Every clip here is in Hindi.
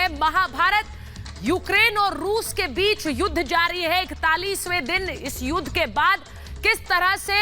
है महाभारत। यूक्रेन और रूस के बीच युद्ध जारी है 41वें दिन। इस युद्ध के बाद किस तरह से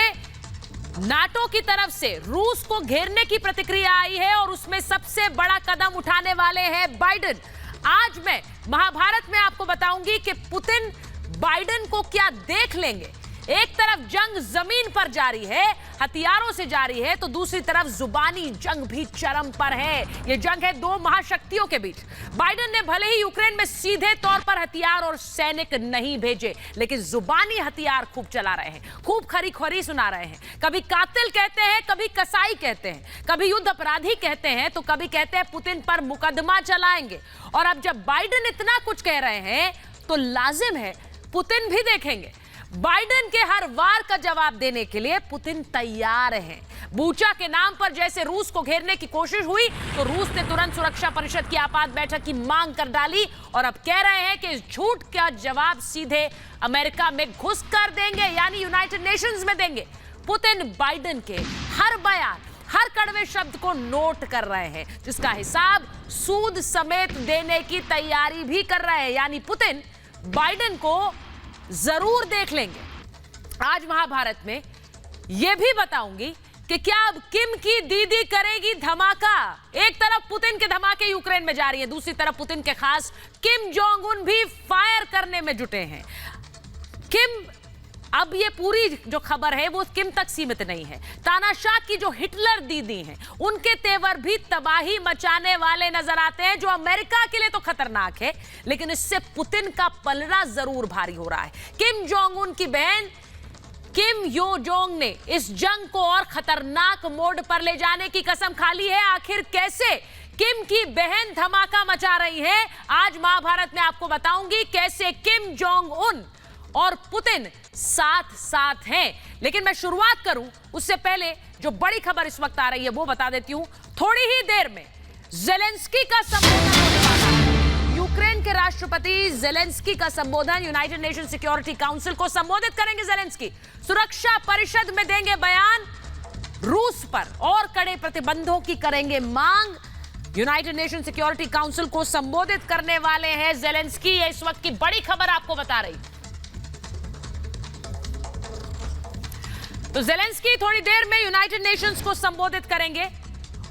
नाटो की तरफ से रूस को घेरने की प्रतिक्रिया आई है और उसमें सबसे बड़ा कदम उठाने वाले हैं बाइडेन। आज मैं महाभारत में आपको बताऊंगी कि पुतिन बाइडेन को क्या देख लेंगे। एक तरफ जंग जमीन पर जारी है, हथियारों से जारी है, तो दूसरी तरफ जुबानी जंग भी चरम पर है। यह जंग है दो महाशक्तियों के बीच। बाइडेन ने भले ही यूक्रेन में सीधे तौर पर हथियार और सैनिक नहीं भेजे, लेकिन जुबानी हथियार खूब चला रहे हैं, खूब खरी सुना रहे हैं। कभी कातिल कहते हैं, कभी कसाई कहते हैं, कभी युद्ध अपराधी कहते हैं, तो कभी कहते हैं पुतिन पर मुकदमा चलाएंगे। और अब जब बाइडेन इतना कुछ कह रहे हैं तो लाजिम है पुतिन भी देखेंगे। बाइडेन के हर वार का जवाब देने के लिए पुतिन तैयार हैं। बूचा के नाम पर जैसे रूस को घेरने की कोशिश हुई तो रूस ने तुरंत सुरक्षा परिषद की आपात बैठक की मांग कर डाली और अब कह रहे हैं कि इस झूठ का जवाब सीधे अमेरिका में घुस कर देंगे, यानी यूनाइटेड नेशंस में देंगे। पुतिन बाइडेन के हर बयान, हर कड़वे शब्द को नोट कर रहे हैं, जिसका हिसाब सूद समेत देने की तैयारी भी कर रहे हैं। यानी पुतिन बाइडेन को जरूर देख लेंगे। आज महाभारत में यह भी बताऊंगी कि क्या अब किम की दीदी करेगी धमाका। एक तरफ पुतिन के धमाके यूक्रेन में जारी है, दूसरी तरफ पुतिन के खास किम जोंग उन भी फायर करने में जुटे हैं। किम, अब ये पूरी जो खबर है वो किम तक सीमित नहीं है। तानाशाह की जो हिटलर दीदी हैं, उनके तेवर भी तबाही मचाने वाले नजर आते हैं, जो अमेरिका के लिए तो खतरनाक है, लेकिन इससे पुतिन का पलड़ा जरूर भारी हो रहा है। किम जोंग उन की बहन किम यो जोंग ने इस जंग को और खतरनाक मोड पर ले जाने की कसम खा ली है। आखिर कैसे किम की बहन धमाका मचा रही है, आज महाभारत में आपको बताऊंगी कैसे किम जोंग उन और पुतिन साथ साथ हैं। लेकिन मैं शुरुआत करूं उससे पहले जो बड़ी खबर इस वक्त आ रही है वो बता देती हूं। थोड़ी ही देर में जेलेंस्की का संबोधन होने वाला है। यूक्रेन के राष्ट्रपति जेलेंस्की का संबोधन, यूनाइटेड नेशन सिक्योरिटी काउंसिल को संबोधित करेंगे जेलेंस्की। सुरक्षा परिषद में देंगे बयान, रूस पर और कड़े प्रतिबंधों की करेंगे मांग। यूनाइटेड नेशन सिक्योरिटी काउंसिल को संबोधित करने वाले हैं जेलेंस्की। ये इस वक्त की बड़ी खबर आपको बता रही। तो जेलेंस्की थोड़ी देर में यूनाइटेड नेशंस को संबोधित करेंगे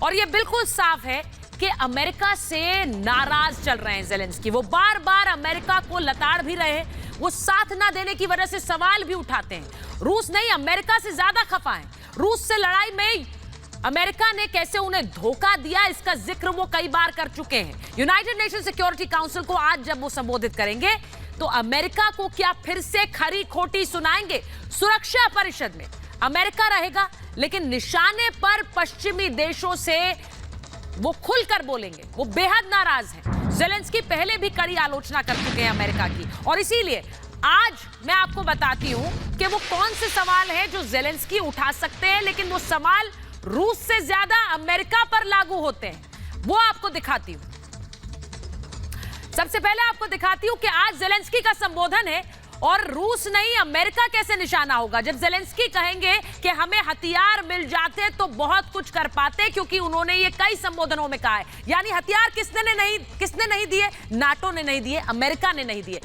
और यह बिल्कुल साफ है कि अमेरिका से नाराज चल रहे हैं जेलेंस्की। वो बार बार अमेरिका को लताड़ भी रहे हैं, वो साथ ना देने की वजह से सवाल भी उठाते हैं। रूस नहीं, अमेरिका से ज्यादा खफा है। रूस से लड़ाई में अमेरिका ने कैसे उन्हें धोखा दिया, इसका जिक्र वो कई बार कर चुके हैं। यूनाइटेड नेशन सिक्योरिटी काउंसिल को आज जब वो संबोधित करेंगे तो अमेरिका को क्या फिर से खरी खोटी सुनाएंगे। सुरक्षा परिषद में अमेरिका रहेगा, लेकिन निशाने पर पश्चिमी देशों से वो खुलकर बोलेंगे। वो बेहद नाराज हैं। जेलेंस्की पहले भी कड़ी आलोचना कर चुके हैं अमेरिका की, और इसीलिए आज मैं आपको बताती हूं कि वो कौन से सवाल हैं जो जेलेंस्की उठा सकते हैं, लेकिन वो सवाल रूस से ज्यादा अमेरिका पर लागू होते हैं। वो आपको दिखाती हूं। सबसे पहले आपको दिखाती हूं कि आज जेलेंस्की का संबोधन है और रूस नहीं, अमेरिका कैसे निशाना होगा। जब जेलेंस्की कहेंगे कि हमें हथियार मिल जाते तो बहुत कुछ कर पाते, क्योंकि उन्होंने ये कई संबोधनों में कहा है। यानी हथियार किसने नहीं दिए? नाटो ने नहीं दिए, अमेरिका ने नहीं दिए।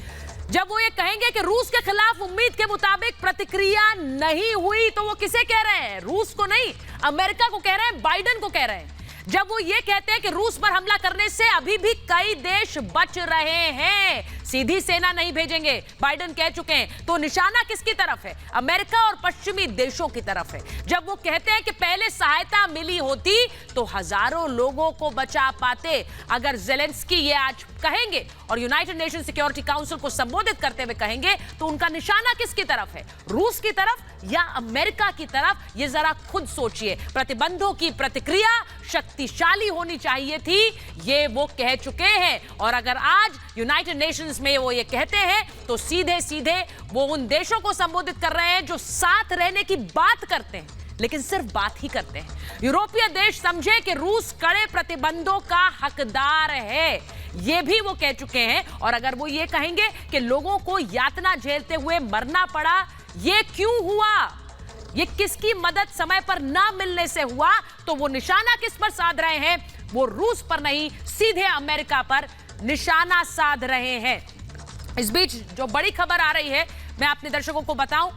जब वो ये कहेंगे कि रूस के खिलाफ उम्मीद के मुताबिक प्रतिक्रिया नहीं हुई, तो वो किसे कह रहे हैं? रूस को नहीं, अमेरिका को कह रहे हैं, बाइडेन को कह रहे हैं। जब वो ये कहते हैं कि रूस पर हमला करने से अभी भी कई देश बच रहे हैं, सीधी सेना नहीं भेजेंगे, बाइडेन कह चुके हैं, तो निशाना किसकी तरफ है? अमेरिका और पश्चिमी देशों की तरफ है। जब वो कहते हैं कि पहले सहायता मिली होती तो हजारों लोगों को बचा पाते, अगर जेलेंस्की ये आज कहेंगे और यूनाइटेड नेशन सिक्योरिटी काउंसिल को संबोधित करते हुए कहेंगे, तो उनका निशाना किसकी तरफ है? रूस की तरफ या अमेरिका की तरफ? ये जरा खुद सोचिए। प्रतिबंधों की प्रतिक्रिया शक्तिशाली होनी चाहिए थी, ये वो कह चुके हैं। और अगर आज यूनाइटेड नेशंस में वो ये कहते हैं तो सीधे सीधे वो उन देशों को संबोधित कर रहे हैं जो साथ रहने की बात करते हैं, लेकिन सिर्फ बात ही करते हैं। यूरोपीय देश समझे कि रूस कड़े प्रतिबंधों का हकदार है, ये भी वो कह चुके हैं। और अगर वो ये कहेंगे कि लोगों को यातना झेलते हुए मरना पड़ा, ये क्यों हुआ, ये किसकी मदद समय पर ना मिलने से हुआ, तो वो निशाना किस पर साध रहे हैं? वो रूस पर नहीं, सीधे अमेरिका पर। निशाना साध रहे हैं। इस बीच जो बड़ी खबर आ रही है, मैं अपने दर्शकों को बताऊं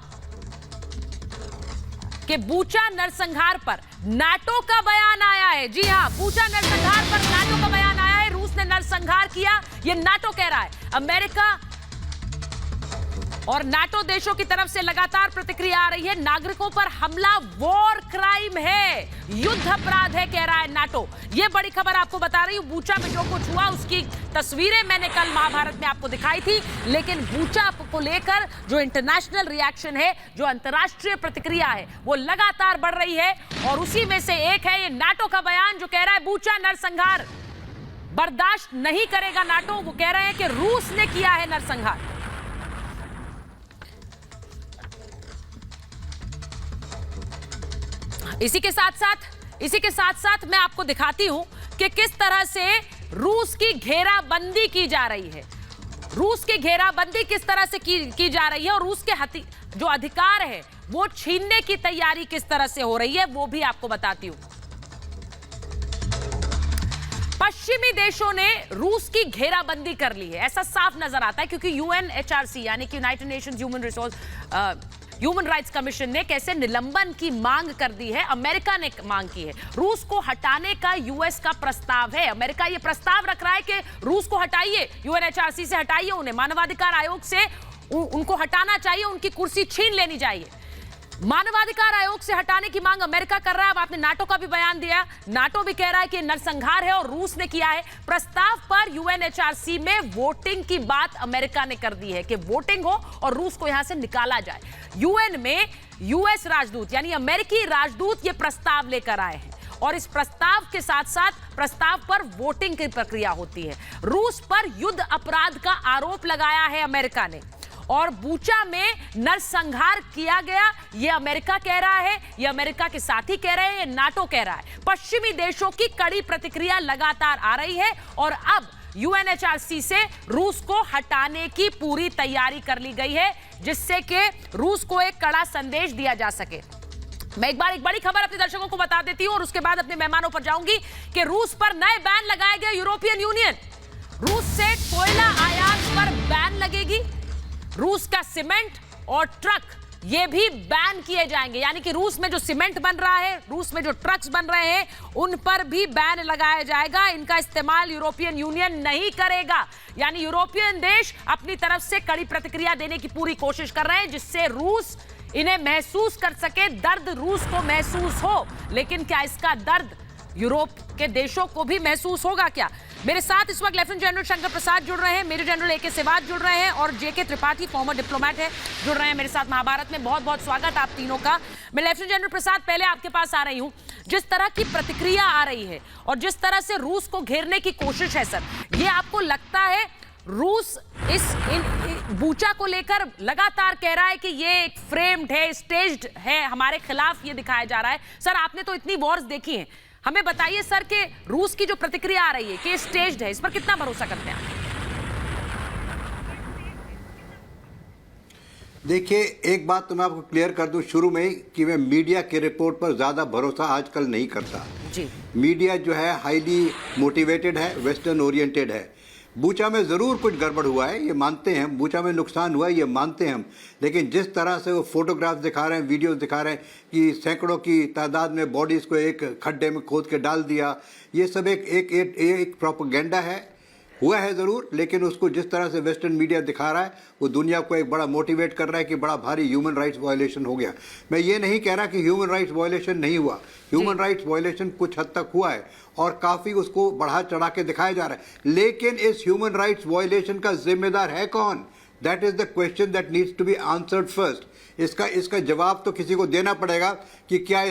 कि बूचा नरसंहार पर नाटो का बयान आया है। जी हां, बूचा नरसंहार पर नाटो का बयान आया है। रूस ने नरसंहार किया, यह नाटो कह रहा है। अमेरिका और नाटो देशों की तरफ से लगातार प्रतिक्रिया आ रही है। नागरिकों पर हमला वॉर क्राइम है, युद्ध अपराध है, कह रहा है नाटो। यह बड़ी खबर आपको बता रही हूं। बूचा में जो कुछ हुआ उसकी तस्वीरें मैंने कल महाभारत में आपको दिखाई थी, लेकिन बूचा को लेकर जो इंटरनेशनल रिएक्शन है, जो अंतर्राष्ट्रीय प्रतिक्रिया है, वो लगातार बढ़ रही है। और उसी में से एक है ये नाटो का बयान जो कह रहा है बूचा नरसंहार बर्दाश्त नहीं करेगा नाटो। वो कह रहे हैं कि रूस ने किया है नरसंहार। इसी के साथ साथ मैं आपको दिखाती हूं कि किस तरह से रूस की घेराबंदी की जा रही है। रूस की घेराबंदी किस तरह से की जा रही है और रूस के जो अधिकार है वो छीनने की तैयारी किस तरह से हो रही है, वो भी आपको बताती हूं। पश्चिमी देशों ने रूस की घेराबंदी कर ली है, ऐसा साफ नजर आता है, क्योंकि यूएनएचआरसी यानी कि United Nations human rights commission ने कैसे निलंबन की मांग कर दी है। अमेरिका ने मांग की है। रूस को हटाने का यूएस का प्रस्ताव है। अमेरिका ये प्रस्ताव रख रहा है कि रूस को हटाइए, यूएनएचआरसी से हटाइए, उन्हें मानवाधिकार आयोग से उनको हटाना चाहिए, उनकी कुर्सी छीन लेनी चाहिए। मानवाधिकार आयोग से हटाने की मांग अमेरिका कर रहा है। अब आपने नाटो का भी बयान दिया, नाटो भी कह रहा है कि नरसंहार है और रूस ने किया है। प्रस्ताव पर यूएनएचआरसी में वोटिंग की बात अमेरिका ने कर दी है कि वोटिंग हो और रूस को यहां से निकाला जाए। यूएन में यूएस राजदूत यानी अमेरिकी राजदूत ये प्रस्ताव लेकर आए हैं और इस प्रस्ताव के साथ साथ प्रस्ताव पर वोटिंग की प्रक्रिया होती है। रूस पर युद्ध अपराध का आरोप लगाया है अमेरिका ने और बूचा में नरसंहार किया गया, यह अमेरिका कह रहा है, यह अमेरिका के साथी कह रहे हैं, यह नाटो कह रहा है। पश्चिमी देशों की कड़ी प्रतिक्रिया लगातार आ रही है और अब यूएनएचआरसी से रूस को हटाने की पूरी तैयारी कर ली गई है, जिससे कि रूस को एक कड़ा संदेश दिया जा सके। मैं एक बड़ी खबर अपने दर्शकों को बता देती हूं और उसके बाद अपने मेहमानों पर जाऊंगी कि रूस पर नए बैन लगाए गए। यूरोपियन यूनियन, रूस से कोयला आयात पर बैन लगेगी। रूस का सीमेंट और ट्रक ये भी बैन किए जाएंगे, यानी कि रूस में जो सीमेंट बन रहा है, रूस में जो ट्रक्स बन रहे हैं, उन पर भी बैन लगाया जाएगा। इनका इस्तेमाल यूरोपियन यूनियन नहीं करेगा। यानी यूरोपियन देश अपनी तरफ से कड़ी प्रतिक्रिया देने की पूरी कोशिश कर रहे हैं, जिससे रूस इन्हें महसूस कर सके, दर्द रूस को महसूस हो। लेकिन क्या इसका दर्द यूरोप के देशों को भी महसूस होगा क्या? मेरे साथ इस वक्त लेफ्टिनेंट जनरल शंकर प्रसाद जुड़ रहे हैं, मेजर जनरल AK सेहवाग जुड़ रहे हैं और JK त्रिपाठी फॉर्मर डिप्लोमेट है जुड़ रहे हैं मेरे साथ महाभारत में। बहुत बहुत स्वागत आप तीनों का। मैं लेफ्टिनेंट जनरल प्रसाद पहले आपके पास आ रही हूं। जिस तरह की प्रतिक्रिया आ रही है और जिस तरह से रूस को घेरने की कोशिश है सर, ये आपको लगता है रूस बूचा को लेकर लगातार कह रहा है कि ये एक फ्रेम्ड है, स्टेज्ड है, हमारे खिलाफ ये दिखाया जा रहा है? सर आपने तो इतनी वॉर्स देखी हैं, हमें बताइए सर कि रूस की जो प्रतिक्रिया आ रही है कि स्टेज्ड है, इस पर कितना भरोसा करते हैं? देखिए, एक बात तो मैं आपको क्लियर कर दूं शुरू में ही कि मैं मीडिया के रिपोर्ट पर ज़्यादा भरोसा आजकल नहीं करता जी। मीडिया जो है हाईली मोटिवेटेड है, वेस्टर्न ओरिएंटेड है। बूचा में ज़रूर कुछ गड़बड़ हुआ है, ये मानते हैं, बूचा में नुकसान हुआ है, ये मानते हैं हम। लेकिन जिस तरह से वो फोटोग्राफ दिखा रहे हैं, वीडियोस दिखा रहे हैं कि सैकड़ों की तादाद में बॉडीज़ को एक खड्डे में खोद के डाल दिया, ये सब एक प्रोपेगेंडा है। हुआ है ज़रूर, लेकिन उसको जिस तरह से वेस्टर्न मीडिया दिखा रहा है वो दुनिया को एक बड़ा मोटिवेट कर रहा है कि बड़ा भारी ह्यूमन राइट्स वायलेशन हो गया। मैं ये नहीं कह रहा कि ह्यूमन राइट्स वायलेशन नहीं हुआ, ह्यूमन राइट्स वायलेशन कुछ हद तक हुआ है और काफ़ी उसको बढ़ा चढ़ा के दिखाया जा रहा है। लेकिन इस ह्यूमन राइट्स वायलेशन का जिम्मेदार है कौन? That is the question that needs to be answered first. इसका जवाब तो किसी को देना पड़ेगा कि क्या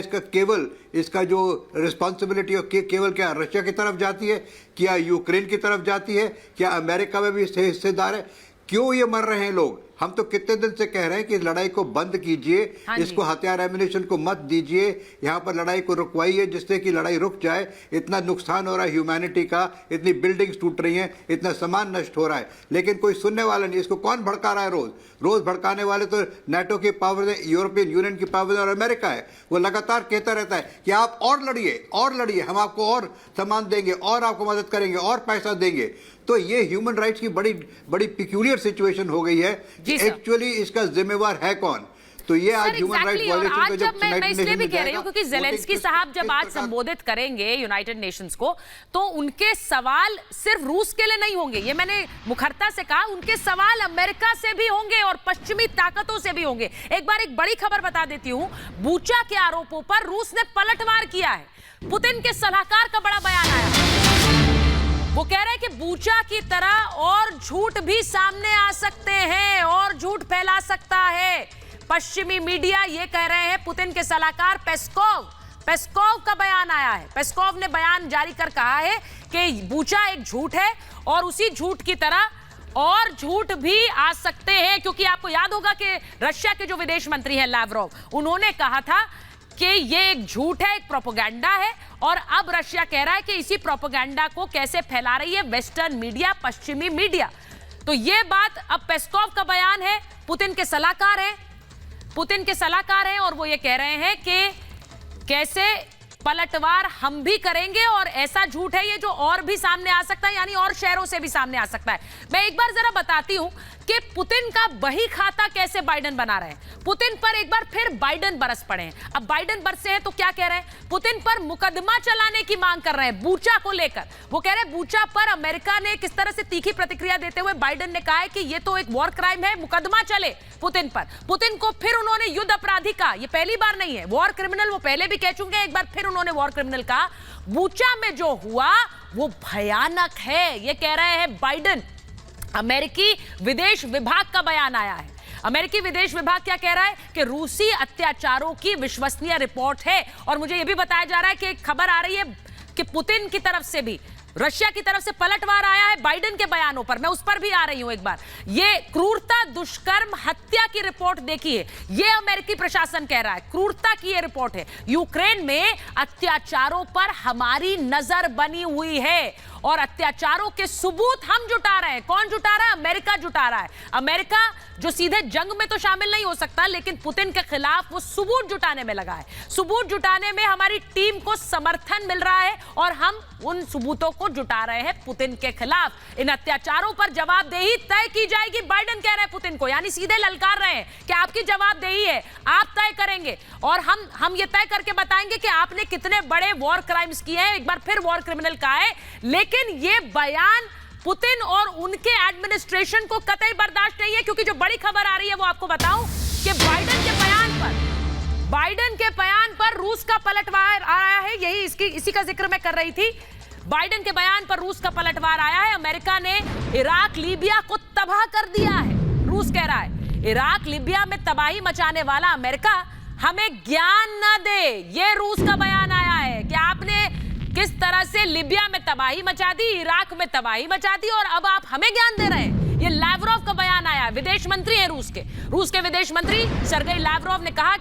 इसका जो रिस्पॉन्सिबिलिटी केवल क्या रशिया की तरफ जाती है, क्या यूक्रेन की तरफ जाती है, क्या अमेरिका में भी इससे हिस्सेदार है? क्यों ये मर रहे हैं लोग? हम तो कितने दिन से कह रहे हैं कि इस लड़ाई को बंद कीजिए, हाँ जी। इसको हथियार एमिनेशन को मत दीजिए, यहाँ पर लड़ाई को रुकवाइए जिससे कि लड़ाई रुक जाए। इतना नुकसान हो रहा है ह्यूमैनिटी का, इतनी बिल्डिंग्स टूट रही हैं, इतना सामान नष्ट हो रहा है, लेकिन कोई सुनने वाला नहीं। इसको कौन भड़का रहा है? रोज रोज भड़काने वाले तो नाटो की पावर है, यूरोपियन यूनियन की पावर और अमेरिका है। वो लगातार कहता रहता है कि आप और लड़िए, हम आपको और सामान देंगे और आपको मदद करेंगे और पैसा देंगे। तो ये ह्यूमन राइट्स की बड़ी बड़ी पिक्यूलियर सिचुएशन हो गई है कि एक्चुअली इसका जिम्मेवार है कौन। तो ये आज ह्यूमन राइट्स वायलेशन का जब मैं इसलिए भी कह रही हूँ क्योंकि ज़ेलेंस्की साहब जब आज संबोधित करेंगे यूनाइटेड नेशंस को, तो उनके सवाल सिर्फ रूस के लिए नहीं होंगे, ये मैंने मुखरता से कहा, उनके सवाल अमेरिका से भी होंगे और पश्चिमी ताकतों से भी होंगे। एक बार एक बड़ी खबर बता देती हूँ, बूचा के आरोपों पर रूस ने पलटवार किया है। पुतिन के सलाहकार का बड़ा बयान आया, वो कह रहे हैं कि बूचा की तरह और झूठ भी सामने आ सकते हैं और झूठ फैला सकता है। पश्चिमी मीडिया ये कह रहे हैं, पुतिन के सलाहकार पेस्कोव का बयान आया है। पेस्कोव ने बयान जारी कर कहा है कि बूचा एक झूठ है और उसी झूठ की तरह और झूठ भी आ सकते हैं, क्योंकि आपको याद होगा कि रशिया के जो विदेश मंत्री हैं लावरोव, उन्होंने कहा था कि ये एक झूठ है, एक प्रोपेगेंडा है, और अब रशिया कह रहा है कि इसी प्रोपेगेंडा को कैसे फैला रही है वेस्टर्न मीडिया, पश्चिमी मीडिया। तो ये बात अब पेस्कोव का बयान है, पुतिन के सलाहकार हैं और वो ये कह रहे हैं कि कैसे पलटवार हम भी करेंगे और ऐसा झूठ है ये जो और भी सामने आ सकता है, यानी और शहरों से भी सामने आ सकता है। मैं एक बार जरा बताती हूं कि पुतिन का बही खाता कैसे बाइडेन बना रहे हैं। पुतिन पर एक बार फिर बाइडेन बरस पड़े हैं। अब बाइडेन बरसे हैं तो क्या कह रहे हैं? पुतिन पर मुकदमा चलाने की मांग कर रहे हैं बूचा को लेकर। वो कह रहे हैं बूचा पर अमेरिका ने किस तरह से तीखी प्रतिक्रिया देते हुए बाइडेन ने कहा है कि ये तो एक वॉर क्राइम है, मुकदमा चले पुतिन पर। पुतिन को फिर उन्होंने युद्ध अपराधी कहा, ये पहली बार नहीं है, वॉर क्रिमिनल वो पहले भी कह चुके हैं, एक बार फिर उन्होंने वॉर क्रिमिनल कहा। बूचा में जो हुआ वो भयानक है, ये कह रहे हैं बाइडेन। अमेरिकी विदेश विभाग का बयान आया है। अमेरिकी विदेश विभाग क्या कह रहा है कि रूसी अत्याचारों की विश्वसनीय रिपोर्ट है। और मुझे यह भी बताया जा रहा है कि एक खबर आ रही है कि पुतिन की तरफ से भी, रशिया की तरफ से पलटवार आया है बाइडेन के बयानों पर। मैं उस पर भी आ रही हूं एक बार। ये क्रूरता, दुष्कर्म, हत्या की रिपोर्ट देखिए, ये अमेरिकी प्रशासन कह रहा है, क्रूरता की ये रिपोर्ट है। यूक्रेन में अत्याचारों पर हमारी नजर बनी हुई है और अत्याचारों के सबूत हम जुटा रहे हैं। कौन जुटा रहा है? अमेरिका जुटा रहा है। अमेरिका जो सीधे जंग में तो शामिल नहीं हो सकता, लेकिन पुतिन के खिलाफ वो सबूत जुटाने में लगा है। सबूत जुटाने में हमारी टीम को समर्थन मिल रहा है और हम उन सबूतों को जुटा रहे हैं पुतिन के खिलाफ। इन अत्याचारों पर जवाबदेही तय की जाएगी, बाइडेन कह रहे हैं पुतिन को, यानी सीधे ललकार रहे हैं कि आपकी जवाबदेही है, आप तय करेंगे और हम ये तय करके बताएंगे कि आपने कितने बड़े वॉर क्राइम्स किए हैं। एक बार फिर वॉर क्रिमिनल कहा है, लेकिन ये बयान पुतिन और उनके एडमिनिस्ट्रेशन को कतई बर्दाश्त नहीं है, क्योंकि जो बड़ी खबर आ रही है वो आपको बताऊं कि बाइडेन के बयान पर रूस का पलटवार आया है। यही इसी का जिक्र मैं कर रही थी। बाइडेन के बयान पर रूस का पलटवार आया है। अमेरिका ने इराक, लीबिया को तबाह कर दिया है। रूस कह रहा है इराक, लीबिया में तबाही मचाने वाला अमेरिका हमें ज्ञान न दे। ये रूस का बयान आया है कि आपने किस तरह से लीबिया में तबाही मचा दी, इराक में तबाही मचा दी और अब आप हमें ज्ञान दे रहे हैं। ये लावरोव का बयान आया है, विदेश मंत्री हैं रूस के विदेश मंत्री सर्गेई लावरोव ने कहा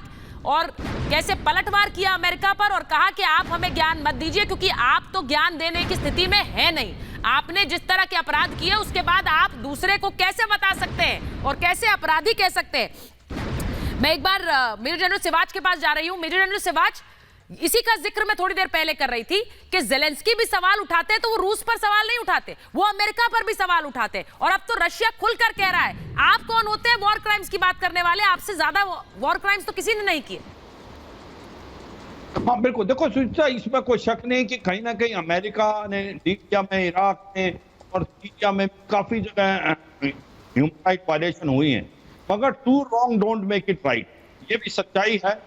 और कैसे पलटवार किया अमेरिका पर और कहा कि आप हमें ज्ञान मत दीजिए, क्योंकि आप तो ज्ञान देने की स्थिति में है नहीं। आपने जिस तरह के अपराध किए उसके बाद आप दूसरे को कैसे बता सकते हैं और कैसे अपराधी कह सकते हैं। मैं एक बार मेजर जनरल सिवाच के पास जा रही हूं। मेजर जनरल सिवाच, इसी का जिक्र मैं थोड़ी देर पहले कर रही थी कि ज़ेलेंस्की भी सवाल उठाते हैं तो वो रूस पर सवाल नहीं उठाते, वो अमेरिका पर भी सवाल उठाते हैं। और अब तो रशिया खुलकर कह रहा है आप कौन होते हैं वॉर क्राइम्स की बात करने वाले, आपसे ज्यादा वॉर क्राइम्स तो किसी ने नहीं किए। हाँ बिल्कुल, देखो सुचिता, इसमें कोई शक नहीं कि कहीं ना कहीं अमेरिका ने लीबिया में, इराक में और सीरिया में काफी जगह ह्यूमन राइट वायलेशन हुई है, मगर two wrong don't make it right. ये भी सच्चाई है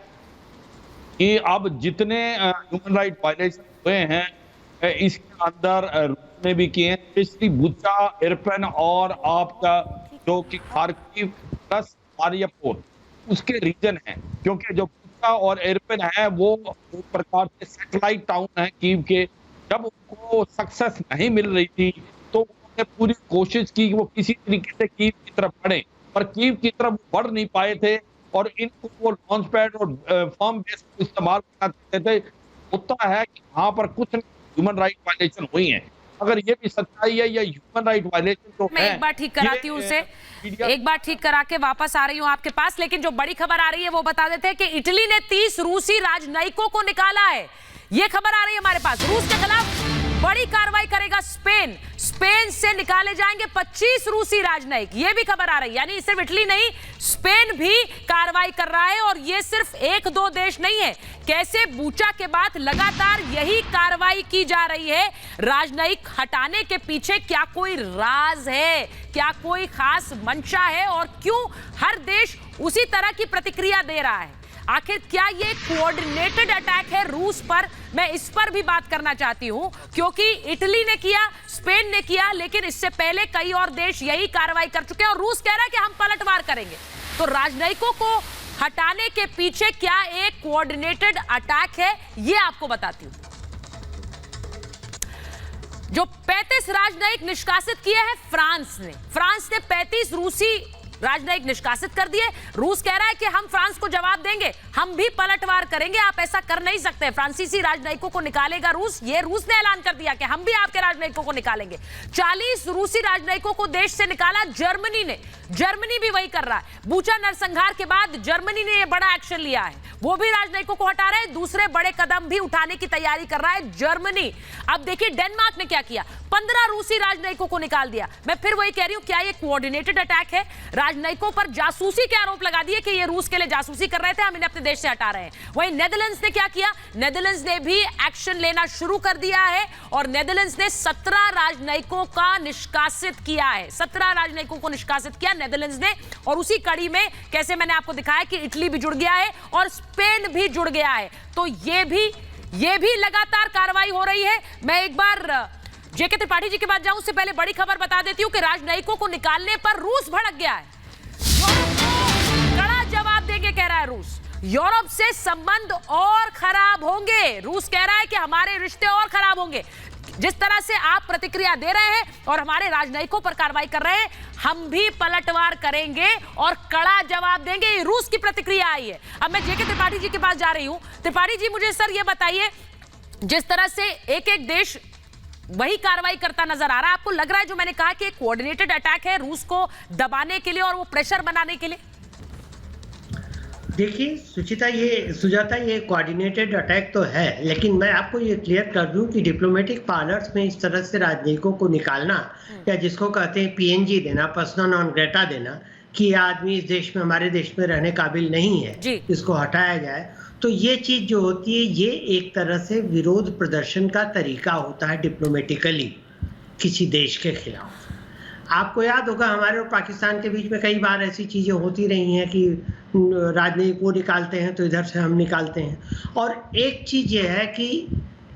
कि अब जितने ह्यूमन राइट वायलेशन हुए हैं इसके अंदर रूस ने भी किए हैं, स्पेशली बुचा, इरपिन और आपका जो कि खार्किव प्लस मारियापोल उसके रीजन है, क्योंकि जो बुचा और इरपिन है वो एक प्रकार से सैटेलाइट टाउन है कीव के। जब उनको सक्सेस नहीं मिल रही थी तो उन्होंने पूरी कोशिश की कि वो किसी तरीके से कीव की तरफ बढ़े, पर कीव की तरफ बढ़ नहीं पाए थे और इनको वो लॉन्च पैड और फर्म बेस को इस्तेमाल करना चाहते थे। होता है कि वहां पर कुछ ह्यूमन राइट वायलेशन हुई है। अगर ये भी सच्चाई है या ह्यूमन राइट वायलेशन तो मैं एक बार ठीक कराती हूँ उसे, एक बार ठीक करा के वापस आ रही हूँ आपके पास। लेकिन जो बड़ी खबर आ रही है वो बता देते हैं कि इटली ने 30 रूसी राजनयिकों को निकाला है। ये खबर आ रही है हमारे पास। रूस के खिलाफ बड़ी कार्रवाई करेगा स्पेन। स्पेन से निकाले जाएंगे 25 रूसी राजनयिक, ये भी खबर आ रही है। यानी सिर्फ इटली नहीं, स्पेन भी कार्रवाई कर रहा है। और ये सिर्फ एक दो देश नहीं है, कैसे बूचा के बाद लगातार यही कार्रवाई की जा रही है। राजनयिक हटाने के पीछे क्या कोई राज है, क्या कोई खास मंशा है, और क्यों हर देश उसी तरह की प्रतिक्रिया दे रहा है? आखिर क्या ये कोऑर्डिनेटेड अटैक है रूस पर? मैं इस पर भी बात करना चाहती हूं, क्योंकि इटली ने किया, स्पेन ने किया, लेकिन इससे पहले कई और देश यही कार्रवाई कर चुके हैं और रूस कह रहा है कि हम पलटवार करेंगे। तो राजनयिकों को हटाने के पीछे क्या एक कोऑर्डिनेटेड अटैक है, ये आपको बताती हूं। जो 35 राजनयिक निष्कासित किए हैं फ्रांस ने 35 रूसी राजनयिक निष्कासित कर दिए। रूस कह रहा है कि हम फ्रांस को जवाब देंगे, हम भी पलटवार करेंगे, आप ऐसा कर नहीं सकते। फ्रांसीसी राजनयिकों को निकालेगा रूस, ये रूस ने ऐलान कर दिया कि हम भी आपके राजनयिकों को निकालेंगे। 40 रूसी राजनयिकों को देश से निकाला जर्मनी ने। जर्मनी भी वही कर रहा है। बूचा नरसंहार के बाद जर्मनी ने यह बड़ा एक्शन लिया है, वो भी राजनयिकों को हटा रहे हैं। दूसरे बड़े कदम भी उठाने की तैयारी कर रहा है जर्मनी। अब देखिए डेनमार्क ने क्या किया, 15 रूसी राजनयिकों को निकाल दिया। मैं फिर वही कह रही हूं, क्या ये कोऑर्डिनेटेड अटैक है? राजनयिकों पर जासूसी के आरोप लगा दिए कि ये रूस के लिए जासूसी कर रहे थे, हम इन्हें अपने देश से हटा रहे हैं। वहीं नेदरलैंड्स ने क्या किया, नेदरलैंड्स ने भी एक्शन लेना शुरू कर दिया है और नेदरलैंड्स ने 17 राजनयिकों का निष्कासित किया है। 17 राजनयिकों को निष्कासित किया नेदरलैंड्स ने। और उसी कड़ी में कैसे मैंने आपको दिखाया कि इटली भी जुड़ गया है और स्पेन भी जुड़ गया है। तो ये भी लगातार कार्रवाई हो रही है। मैं एक बार जेके त्रिपाठी जी के पास जाऊं, उससे पहले बड़ी खबर बता देती हूं कि राजनयिकों को निकालने पर रूस भड़क गया है। यूरोप को कड़ा जवाब देंगे कह रहा है रूस। यूरोप से संबंध और खराब होंगे। रूस कह रहा है कि हमारे रिश्ते और खराब होंगे। जिस तरह से आप प्रतिक्रिया दे रहे हैं और हमारे राजनयिकों पर कार्रवाई कर रहे हैं, हम भी पलटवार करेंगे और कड़ा जवाब देंगे। ये रूस की प्रतिक्रिया आई है। अब मैं जेके त्रिपाठी जी के पास जा रही हूं। त्रिपाठी जी, मुझे सर ये बताइए, जिस तरह से एक एक देश वही कार्रवाई करता नजर आ रहा है, आपको लग रहा है जो मैंने कहा कि एक कोऑर्डिनेटेड अटैक है रूस को दबाने के लिए और वो प्रेशर बनाने के लिए? देखिए सुजाता, ये कोऑर्डिनेटेड अटैक तो है, लेकिन मैं आपको ये क्लियर कर दूं कि डिप्लोमेटिक पार्लर्स में इस तरह से राजनयिकों को निकालना या जिसको कहते हैं पीएनजी देना, पर्सना नॉन ग्रेटा देना, कि ये आदमी इस देश में, हमारे देश में रहने काबिल नहीं है, इसको हटाया जाए, तो ये चीज जो होती है ये एक तरह से विरोध प्रदर्शन का तरीका होता है डिप्लोमेटिकली किसी देश के खिलाफ। आपको याद होगा हमारे और पाकिस्तान के बीच में कई बार ऐसी चीज़ें होती रही हैं कि राजनयिक वो निकालते हैं तो इधर से हम निकालते हैं। और एक चीज़ ये है कि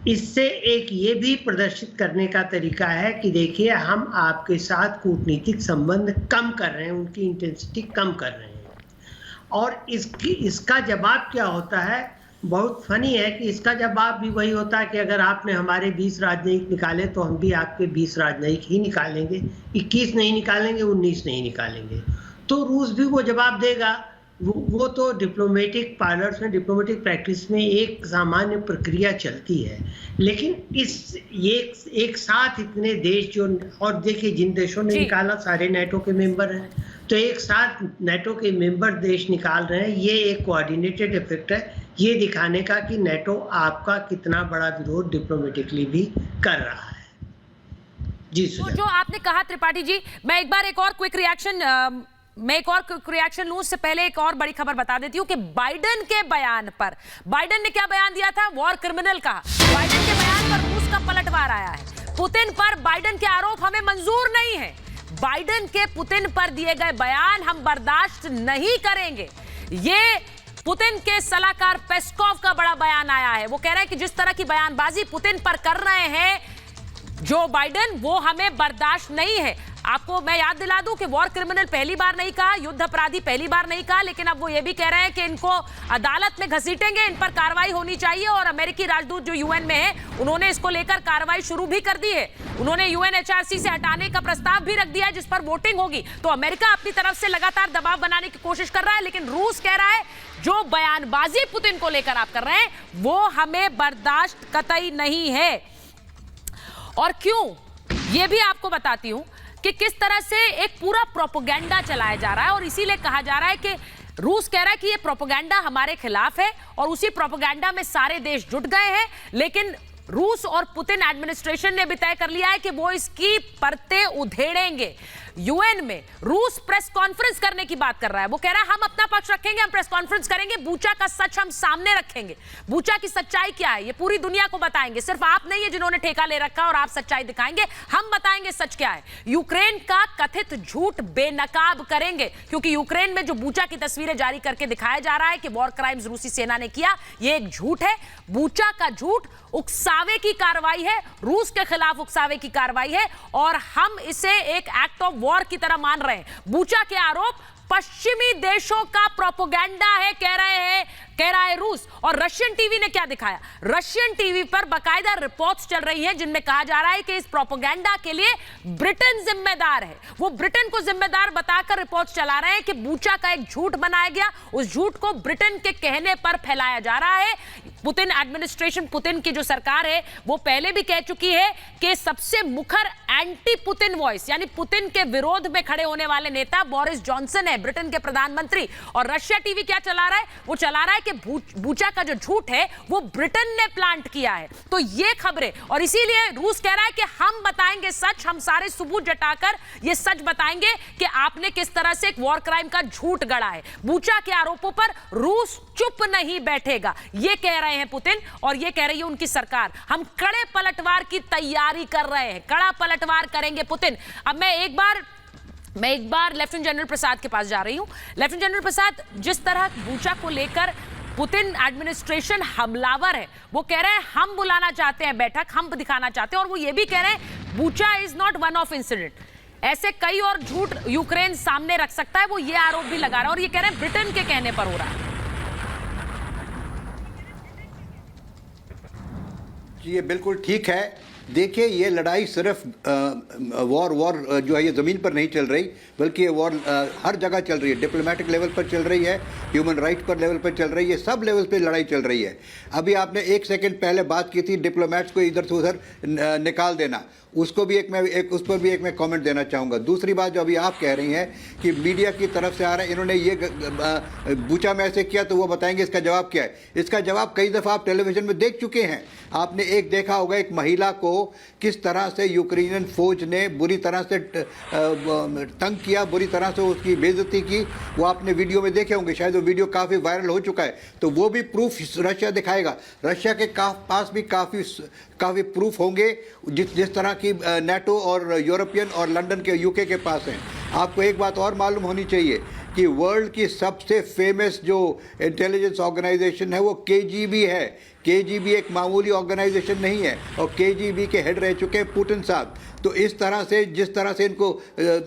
इससे एक ये भी प्रदर्शित करने का तरीका है कि देखिए हम आपके साथ कूटनीतिक संबंध कम कर रहे हैं, उनकी इंटेंसिटी कम कर रहे हैं। और इसका जवाब क्या होता है, बहुत फनी है कि इसका जवाब भी वही होता है कि अगर आपने हमारे 20 राजनयिक निकाले तो हम भी आपके 20 राजनयिक ही निकालेंगे, 21 नहीं निकालेंगे, 19 नहीं निकालेंगे। तो रूस भी वो जवाब देगा। वो तो डिप्लोमेटिक पार्लर्स में, डिप्लोमेटिक प्रैक्टिस में एक सामान्य प्रक्रिया चलती है। लेकिन एक साथ इतने देश जो, और देखिए जिन देशों ने निकाला सारे नेटो के मेंबर हैं, तो एक साथ नेटो के मेंबर देश निकाल रहे हैं, ये एक कोऑर्डिनेटेड इफेक्ट है ये दिखाने का कि नेटो आपका कितना बड़ा विरोध डिप्लोमेटिकली भी कर रहा है। जी तो जो आपने कहा त्रिपाठी जी, मैं एक बार एक और क्विक रिएक्शन लूं, उससे पहले एक और बड़ी खबर बता देती हूं कि बाइडेन के बयान पर, बाइडेन ने क्या बयान दिया था, वॉर क्रिमिनल कहा। बाइडेन के बयान पर रूस का पलटवार आया है। पुतिन पर बाइडेन के आरोप हमें मंजूर नहीं है। बाइडेन के पुतिन पर दिए गए बयान हम बर्दाश्त नहीं करेंगे। ये पुतिन के सलाहकार पेस्कोव का बड़ा बयान आया है। वो कह रहा है कि जिस तरह की बयानबाजी पुतिन पर कर रहे हैं जो बाइडेन, वो हमें बर्दाश्त नहीं है। आपको मैं याद दिला दूं कि वॉर क्रिमिनल पहली बार नहीं कहा, युद्ध अपराधी पहली बार नहीं कहा, लेकिन अब वो ये भी कह रहे हैं कि इनको अदालत में घसीटेंगे, इन पर कार्रवाई होनी चाहिए। और अमेरिकी राजदूत जो यूएन में है, उन्होंने इसको लेकर कार्रवाई शुरू भी कर दी है। उन्होंने यूएनएचआरसी से हटाने का प्रस्ताव भी रख दिया है, जिस पर वोटिंग होगी। तो अमेरिका अपनी तरफ से लगातार दबाव बनाने की कोशिश कर रहा है, लेकिन रूस कह रहा है जो बयानबाजी पुतिन को लेकर आप कर रहे हैं वो हमें बर्दाश्त कतई नहीं है। और क्यों, ये भी आपको बताती हूं कि किस तरह से एक पूरा प्रोपेगेंडा चलाया जा रहा है। और इसीलिए कहा जा रहा है कि रूस कह रहा है कि ये प्रोपेगेंडा हमारे खिलाफ है और उसी प्रोपेगेंडा में सारे देश जुट गए हैं। लेकिन रूस और पुतिन एडमिनिस्ट्रेशन ने भी तय कर लिया है कि वो इसकी परतें उधेड़ेंगे। यूएन में रूस प्रेस कॉन्फ्रेंस करने की बात कर रहा है। वो कह रहा है हम अपना पक्ष रखेंगे, हम प्रेस कॉन्फ्रेंस करेंगे, बूचा का सच हम सामने रखेंगे। बूचा की सच्चाई क्या है ये पूरी दुनिया को बताएंगे। सिर्फ आप नहीं है जिन्होंने ठेका ले रखा और आप सच्चाई दिखाएंगे, हम बताएंगे सच क्या है। यूक्रेन का कथित झूठ बेनकाब करेंगे, क्योंकि यूक्रेन में जो बूचा की तस्वीरें जारी करके दिखाया जा रहा है कि वॉर क्राइम्स रूसी सेना ने किया, ये एक झूठ है। बूचा का झूठ उकसावे की कार्रवाई है, रूस के खिलाफ उकसावे की कार्रवाई है और हम इसे एक एक्ट ऑफ वॉर की तरह मान रहे हैं। बूचा के आरोप पश्चिमी देशों का प्रोपेगेंडा है, कह रहा है रूस। और रशियन टीवी ने क्या दिखाया? रशियन टीवी पर बाकायदा रिपोर्ट्स चल रही हैं जिनमें कहा जा रहा है कि इस प्रोपेगेंडा के लिए ब्रिटेन जिम्मेदार है। वो ब्रिटेन को जिम्मेदार बताकर रिपोर्ट्स चला रहे हैं कि बूचा का एक झूठ बनाया गया, उस झूठ को ब्रिटेन के कहने पर फैलाया जा रहा है। पुतिन एडमिनिस्ट्रेशन, पुतिन की जो सरकार है, वो पहले भी कह चुकी है कि सबसे मुखर एंटी पुतिन वॉइस, यानी पुतिन के विरोध में खड़े होने वाले नेता बोरिस जॉनसन है, ब्रिटेन के प्रधानमंत्री। और रशिया टीवी क्या चला रहा है? वो चला रहा है कि बूचा का जो झूठ है वो ब्रिटेन ने प्लांट किया है। तो ये खबरें, और इसीलिए रूस कह रहा है कि हम बताएंगे सच, हम सारे सबूत जुटाकर ये सच बताएंगे कि आपने किस तरह से एक वॉर क्राइम का झूठ गढ़ा है। बूचा के आरोपों पर रूस चुप नहीं बैठेगा, ये कह रहे हैं पुतिन और ये कह रही है उनकी सरकार। हम कड़े पलटवार की तैयारी कर रहे हैं, कड़ा पलटवार करेंगे पुतिन। अब मैं एक बार लेफ्टिनेंट जनरल प्रसाद के पास जा रही हूं। लेफ्टिनेंट जनरल प्रसाद, जिस तरह बूचा को लेकर पुतिन एडमिनिस्ट्रेशन हमलावर है, वो कह रहे हैं हम बुलाना चाहते हैं बैठक, हम दिखाना चाहते हैं, और वो ये भी कह रहे हैं Bucha is not one of incident. ऐसे कई और झूठ यूक्रेन सामने रख सकता है, वो ये आरोप भी लगा रहा है और ये कह रहे हैं ब्रिटेन के कहने पर हो रहा है। ये बिल्कुल ठीक है। देखिए, ये लड़ाई सिर्फ वॉर जो है ये ज़मीन पर नहीं चल रही, बल्कि ये वॉर हर जगह चल रही है। डिप्लोमेटिक लेवल पर चल रही है, ह्यूमन राइट पर लेवल पर चल रही है, सब लेवल पे लड़ाई चल रही है। अभी आपने एक सेकंड पहले बात की थी डिप्लोमेट्स को इधर से उधर निकाल देना, उसको भी उस पर भी मैं कमेंट देना चाहूँगा। दूसरी बात जो अभी आप कह रही हैं कि मीडिया की तरफ से आ रहा है, इन्होंने ये बूचा में ऐसे किया तो वो बताएंगे इसका जवाब क्या है। इसका जवाब कई दफ़ा आप टेलीविज़न में देख चुके हैं। आपने एक देखा होगा एक महिला को किस तरह से यूक्रेनियन फौज ने बुरी तरह से तंग किया, बुरी तरह से उसकी बेइज्जती की, वो आपने वीडियो में देखे होंगे, शायद वो वीडियो काफ़ी वायरल हो चुका है। तो वो भी प्रूफ रशिया दिखाएगा। रशिया के पास भी काफ़ी प्रूफ होंगे जिस तरह की नेटो और यूरोपियन और लंदन के यूके के पास हैं। आपको एक बात और मालूम होनी चाहिए कि वर्ल्ड की सबसे फेमस जो इंटेलिजेंस ऑर्गेनाइजेशन है वो केजीबी है। केजीबी एक मामूली ऑर्गेनाइजेशन नहीं है और केजीबी के हेड रह चुके हैं पुतिन साहब। तो इस तरह से जिस तरह से इनको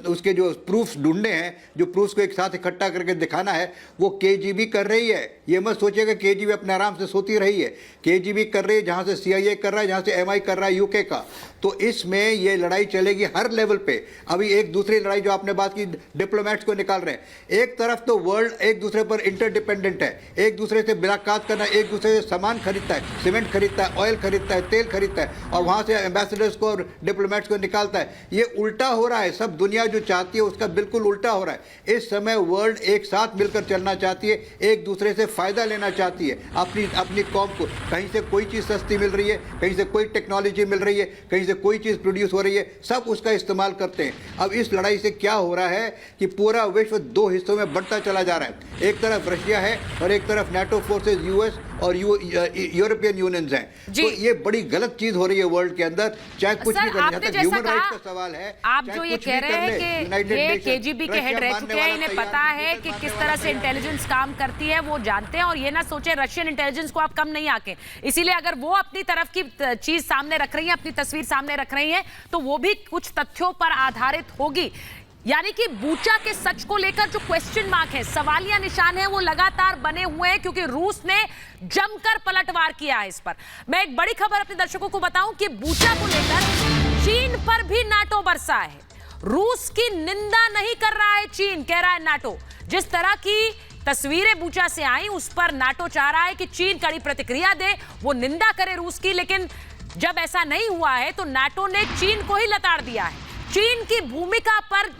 उसके जो प्रूफ्स ढूंढने हैं, जो प्रूफ्स को एक साथ इकट्ठा करके दिखाना है, वो केजीबी कर रही है। ये मत सोचिएगा केजीबी अपने आराम से सोती रही है। केजीबी कर रही है, जहाँ से CIA कर रहा है, जहाँ से MI कर रहा है यूके का। तो इसमें ये लड़ाई चलेगी हर लेवल पे। अभी एक दूसरी लड़ाई जो आपने बात की, डिप्लोमेट्स को निकाल रहे हैं। एक तरफ तो वर्ल्ड एक दूसरे पर इंटरडिपेंडेंट है, एक दूसरे से मुलाकात करना, एक दूसरे से सामान खरीदता है, सीमेंट खरीदता है, ऑयल खरीदता है, तेल खरीदता है, और वहाँ से एम्बेसडर्स को और डिप्लोमेट्स को निकालता है। ये उल्टा हो रहा है। सब दुनिया जो चाहती है उसका बिल्कुल उल्टा हो रहा है। इस समय वर्ल्ड एक साथ मिलकर चलना चाहती है, एक दूसरे से फ़ायदा लेना चाहती है अपनी कौम को। कहीं से कोई चीज़ सस्ती मिल रही है, कहीं से कोई टेक्नोलॉजी मिल रही है, कहीं से कोई चीज़ प्रोड्यूस हो रही है, सब उसका इस्तेमाल करते हैं। अब इस लड़ाई से क्या हो रहा है कि पूरा विश्व दो हिस्सों में बढ़ता चला जा रहा है। एक तरफ रशिया है और एक तरफ NATO फोर्सेज US और यूरोपियन यूनियन हैं। तो ये बड़ी गलत चीज हो रही है वर्ल्ड के अंदर, चाहे कुछ भी करने, जहाँ तक ह्यूमन राइट्स का सवाल है। आप जो ये कह रहे हैं कि ये केजीबी के हेड रह चुके हैं, इन्हें पता है कि किस तरह से इंटेलिजेंस काम करती है, वो जानते हैं, और ये ना सोचे रशियन इंटेलिजेंस को आप कम नहीं आके, इसीलिए अगर वो अपनी तरफ की चीज सामने रख रही है, अपनी तस्वीर सामने रख रही है, तो वो भी कुछ तथ्यों पर आधारित होगी। यानी कि बूचा के सच को लेकर जो क्वेश्चन मार्क है, सवालिया निशान है, वो लगातार बने हुए हैं, क्योंकि रूस ने जमकर पलटवार किया है इस पर। मैं एक बड़ी खबर अपने दर्शकों को बताऊं कि बूचा को लेकर चीन पर भी नाटो बरसा है। रूस की निंदा नहीं कर रहा है चीन, कह रहा है नाटो। जिस तरह की तस्वीरें बूचा से आई, उस पर नाटो चाह रहा है कि चीन कड़ी प्रतिक्रिया दे, वो निंदा करे रूस की, लेकिन जब ऐसा नहीं हुआ है तो नाटो ने चीन को ही लताड़ दिया है। चीन की भूमिका पर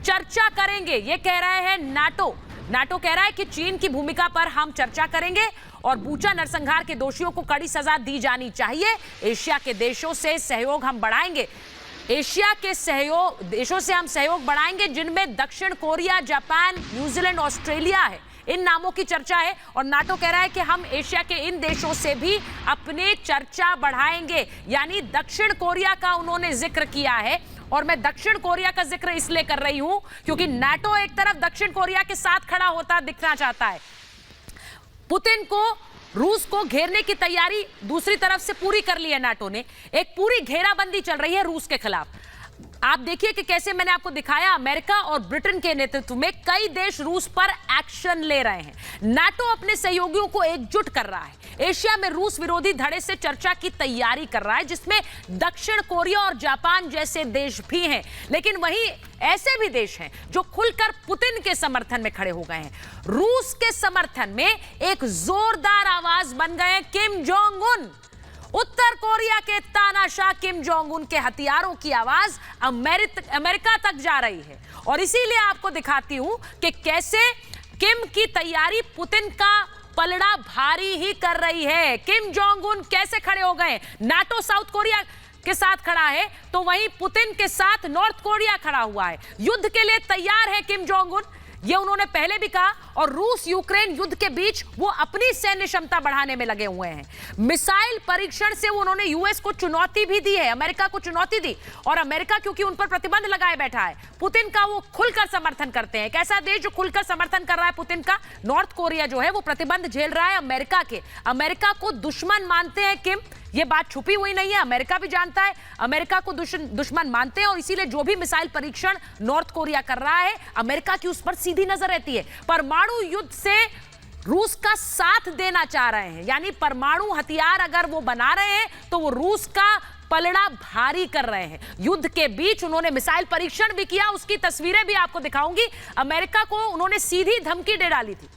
चर्चा करेंगे, ये कह रहे हैं नाटो। नाटो कह रहा है कि चीन की भूमिका पर हम चर्चा करेंगे और बूचा नरसंहार के दोषियों को कड़ी सजा दी जानी चाहिए। एशिया के देशों से सहयोग हम बढ़ाएंगे, एशिया के देशों से हम सहयोग बढ़ाएंगे, जिनमें दक्षिण कोरिया, जापान, न्यूजीलैंड, ऑस्ट्रेलिया है। इन नामों की चर्चा है और नाटो कह रहा है कि हम एशिया के इन देशों से भी अपने चर्चा बढ़ाएंगे। यानी दक्षिण कोरिया का उन्होंने जिक्र किया है, और मैं दक्षिण कोरिया का जिक्र इसलिए कर रही हूं क्योंकि नाटो एक तरफ दक्षिण कोरिया के साथ खड़ा होता दिखना चाहता है। पुतिन को, रूस को घेरने की तैयारी दूसरी तरफ से पूरी कर ली है नाटो ने। एक पूरी घेराबंदी चल रही है रूस के खिलाफ। आप देखिए कि कैसे मैंने आपको दिखाया, अमेरिका और ब्रिटेन के नेतृत्व में कई देश रूस पर एक्शन ले रहे हैं। नाटो अपने सहयोगियों को एकजुट कर रहा है, एशिया में रूस विरोधी धड़े से चर्चा की तैयारी कर रहा है, जिसमें दक्षिण कोरिया और जापान जैसे देश भी हैं। लेकिन वहीं ऐसे भी देश हैं जो खुलकर पुतिन के समर्थन में खड़े हो गए हैं। रूस के समर्थन में एक जोरदार आवाज बन गए किम जोंग उन। उत्तर कोरिया के तानाशाह किम जोंग उन के हथियारों की आवाज अमेरिका तक जा रही है। और इसीलिए आपको दिखाती हूं कि कैसे किम की तैयारी पुतिन का पलड़ा भारी ही कर रही है। किम जोंग उन कैसे खड़े हो गए, नाटो साउथ कोरिया के साथ खड़ा है, तो वहीं पुतिन के साथ नॉर्थ कोरिया खड़ा हुआ है। युद्ध के लिए तैयार है किम जोंग उन, ये उन्होंने पहले भी कहा। और रूस यूक्रेन युद्ध के बीच वो अपनी सैन्य क्षमता बढ़ाने में लगे हुए हैं। मिसाइल परीक्षण से उन्होंने यूएस को चुनौती भी दी है, अमेरिका को चुनौती दी, और अमेरिका क्योंकि उन पर प्रतिबंध लगाए बैठा है, पुतिन का वो खुलकर समर्थन करते हैं। एक ऐसा देश जो खुलकर समर्थन कर रहा है पुतिन का, नॉर्थ कोरिया जो है, वो प्रतिबंध झेल रहा है अमेरिका के। अमेरिका को दुश्मन मानते हैं किम, ये बात छुपी हुई नहीं है, अमेरिका भी जानता है, अमेरिका को दुश्मन मानते हैं। और इसीलिए जो भी मिसाइल परीक्षण नॉर्थ कोरिया कर रहा है, अमेरिका की उस पर सीधी नजर रहती है। परमाणु युद्ध से रूस का साथ देना चाह रहे हैं, यानी परमाणु हथियार अगर वो बना रहे हैं तो वो रूस का पलड़ा भारी कर रहे हैं। युद्ध के बीच उन्होंने मिसाइल परीक्षण भी किया, उसकी तस्वीरें भी आपको दिखाऊंगी। अमेरिका को उन्होंने सीधी धमकी दे डाली थी,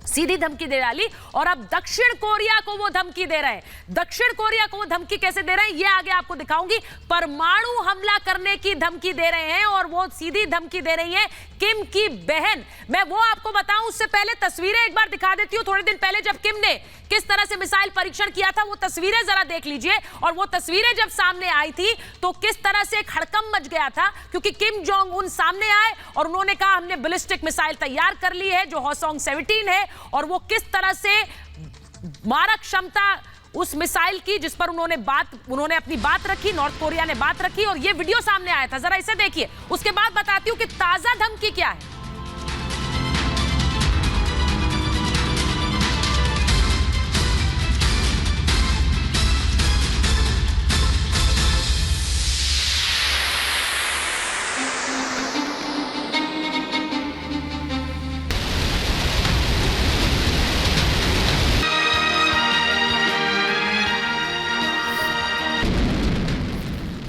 सीधी धमकी दे डाली, और अब दक्षिण कोरिया को वो धमकी दे रहे हैं। दक्षिण कोरिया को वो धमकी कैसे दे रहे हैं, ये आगे आपको दिखाऊंगी। परमाणु हमला करने की धमकी दे रहे हैं, और वो सीधी धमकी दे रही है किम की बहन। मैं वो आपको बताऊं, उससे पहले तस्वीरें एक बार दिखा देती हूं। थोड़े दिन पहले जब किम ने किस तरह से मिसाइल परीक्षण किया था, वो तस्वीरें जरा देख लीजिए। और वो तस्वीरें जब सामने आई थी तो किस तरह से एक हड़कंप मच गया था, क्योंकि किम जोंग उन सामने आए और उन्होंने कहा हमने बैलिस्टिक मिसाइल तैयार कर ली है जो हॉसोंग 17 है, और वो किस तरह से मारक क्षमता उस मिसाइल की, जिस पर उन्होंने अपनी बात रखी, नॉर्थ कोरिया ने बात रखी, और ये वीडियो सामने आया था। जरा इसे देखिए, उसके बाद बताती हूं कि ताजा धमकी क्या है।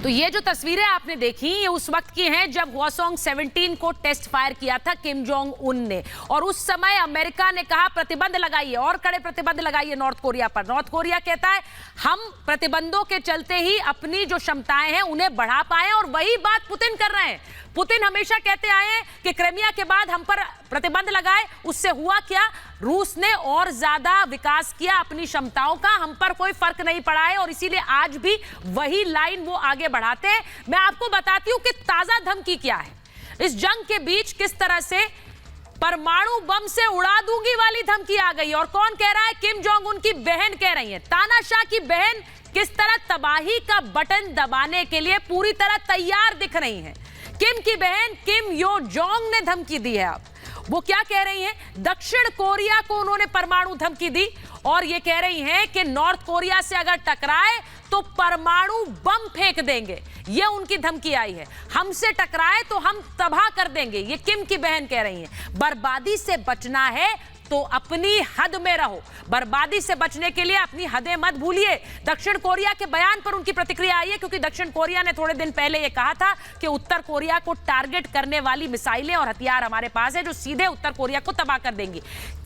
तो ये जो तस्वीरें आपने देखी, ये उस वक्त की हैं जब हॉसोंग 17 को टेस्ट फायर किया था किम जोंग उन ने, और उस समय अमेरिका ने कहा प्रतिबंध लगाइए, और कड़े प्रतिबंध लगाइए नॉर्थ कोरिया पर। नॉर्थ कोरिया कहता है हम प्रतिबंधों के चलते ही अपनी जो क्षमताएं हैं उन्हें बढ़ा पाए, और वही बात पुतिन कर रहे हैं। पुतिन हमेशा कहते आए हैं कि क्रीमिया के बाद हम पर प्रतिबंध लगाए, उससे हुआ क्या, रूस ने और ज्यादा विकास किया अपनी क्षमताओं का, हम पर कोई फर्क नहीं पड़ा है, और इसीलिए आज भी वही लाइन वो आगे बढ़ाते हैं। मैं आपको बताती हूं कि ताजा धमकी क्या है। इस जंग के बीच किस तरह से परमाणु बम से उड़ा दूंगी वाली धमकी आ गई। और कौन कह रहा है? किम जोंग उन की बहन कह रही है। तानाशाह की बहन किस तरह तबाही का बटन दबाने के लिए पूरी तरह तैयार दिख रही हैं। किम की बहन किम यो जोंग ने धमकी दी है। अब वो क्या कह रही हैं? दक्षिण कोरिया को उन्होंने परमाणु धमकी दी और ये कह रही हैं कि नॉर्थ कोरिया से अगर टकराए तो परमाणु बम फेंक देंगे। ये उनकी धमकी आई है। हमसे टकराए तो हम तबाह कर देंगे, ये किम की बहन कह रही हैं। बर्बादी से बचना है तो अपनी हद में रहो। बर्बादी से बचने के लिए अपनी हदें मत भूलिए। दक्षिण कोरिया के बयान पर उनकी प्रतिक्रिया आई है, क्योंकि दक्षिण कोरिया ने थोड़े दिन पहले यह कहा था कि उत्तर कोरिया को टारगेट करने वाली मिसाइलें और हथियार हमारे पास है जो सीधे उत्तर कोरिया को तबाह कर देंगी।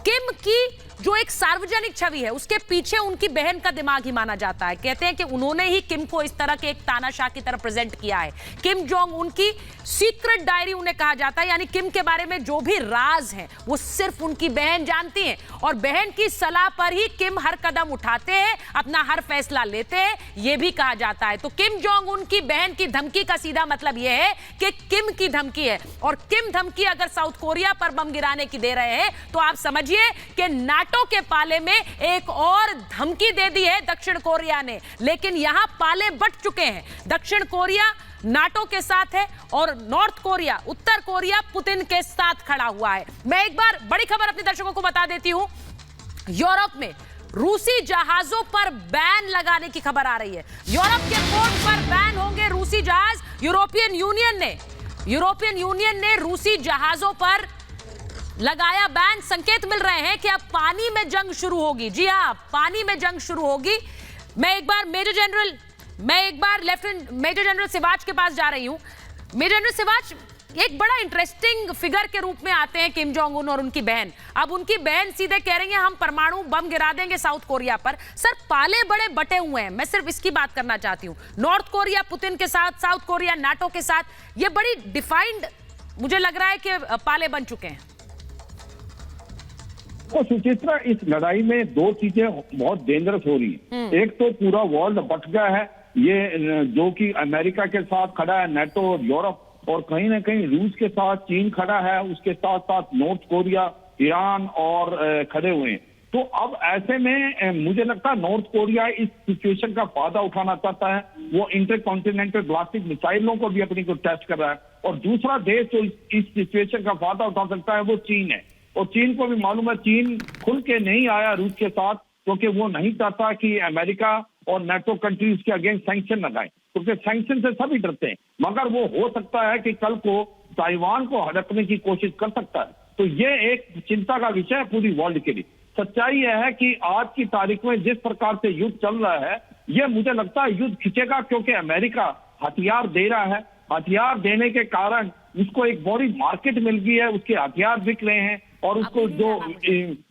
किम की जो एक सार्वजनिक छवि है उसके पीछे उनकी बहन का दिमाग ही माना जाता है। कहते हैं कि उन्होंने ही किम को इस तरह के एक तानाशाह की तरह प्रेजेंट किया है। किम जोंग उनकी सीक्रेट डायरी उन्हें कहा जाता है, यानी किम के बारे में जो भी राज हैं वो सिर्फ उनकी बहन जानती हैं और बहन की सलाह पर ही किम हर कदम उठाते हैं, अपना हर फैसला लेते हैं, यह भी कहा जाता है। तो किम जोंग उनकी बहन की धमकी का सीधा मतलब यह है कि किम की धमकी है। और किम धमकी अगर साउथ कोरिया पर बम गिराने की दे रहे हैं तो आप समझिए कि नाटो के पाले में एक और धमकी दे दी है दक्षिण कोरिया ने। लेकिन यहां पाले बट चुके हैं। दक्षिण कोरिया नाटो के साथ है और नॉर्थ कोरिया, उत्तर कोरिया पुतिन के साथ खड़ा हुआ है। मैं एक बार बड़ी खबर अपने दर्शकों को बता देती हूं। यूरोप में रूसी जहाजों पर बैन लगाने की खबर आ रही है। यूरोप के पोर्ट पर बैन होंगे रूसी जहाज। यूरोपियन यूनियन ने रूसी जहाजों पर लगाया बैन। संकेत मिल रहे हैं कि अब पानी में जंग शुरू होगी। जी हां, पानी में जंग शुरू होगी। मैं एक बार लेफ्टिनेंट मेजर जनरल सिवाच के पास जा रही हूं। मेजर जनरल सिवाच एक बड़ा इंटरेस्टिंग फिगर के रूप में आते हैं किम जोंग उन और उनकी बहन। अब उनकी बहन सीधे कह रही है हम परमाणु बम गिरा देंगे साउथ कोरिया पर। सर, पाले बड़े बटे हुए हैं। मैं सिर्फ इसकी बात करना चाहती हूं। नॉर्थ कोरिया पुतिन के साथ, साउथ कोरिया नाटो के साथ, ये बड़ी डिफाइंड मुझे लग रहा है कि पाले बन चुके हैं। तो सुचित्रा, इस लड़ाई में दो चीजें बहुत डेंजरस हो रही है। एक तो पूरा वर्ल्ड बट गया है, ये जो कि अमेरिका के साथ खड़ा है, नाटो और यूरोप, और कहीं ना कहीं रूस के साथ चीन खड़ा है, उसके साथ साथ नॉर्थ कोरिया, ईरान और खड़े हुए हैं। तो अब ऐसे में मुझे लगता है नॉर्थ कोरिया इस सिचुएशन का फायदा उठाना चाहता है। वो इंटरकॉन्टिनेंटल ब्लास्टिक मिसाइलों को भी अपनी को टेस्ट कर रहा है। और दूसरा देश जो इस सिचुएशन का फायदा उठा सकता है वो चीन है। और चीन को भी मालूम है, चीन खुल के नहीं आया रूस के साथ, क्योंकि वो नहीं चाहता कि अमेरिका और नाटो कंट्रीज के अगेंस्ट सैंक्शन लगाएं, क्योंकि सैंक्शन से सभी डरते हैं। मगर वो हो सकता है कि कल को ताइवान को हड़पने की कोशिश कर सकता है। तो ये एक चिंता का विषय है पूरी वर्ल्ड के लिए। सच्चाई यह है कि आज की तारीख में जिस प्रकार से युद्ध चल रहा है, ये मुझे लगता है युद्ध खिंचेगा, क्योंकि अमेरिका हथियार दे रहा है। हथियार देने के कारण उसको एक बड़ी मार्केट मिल गई है, उसके हथियार बिक रहे हैं और उसको जो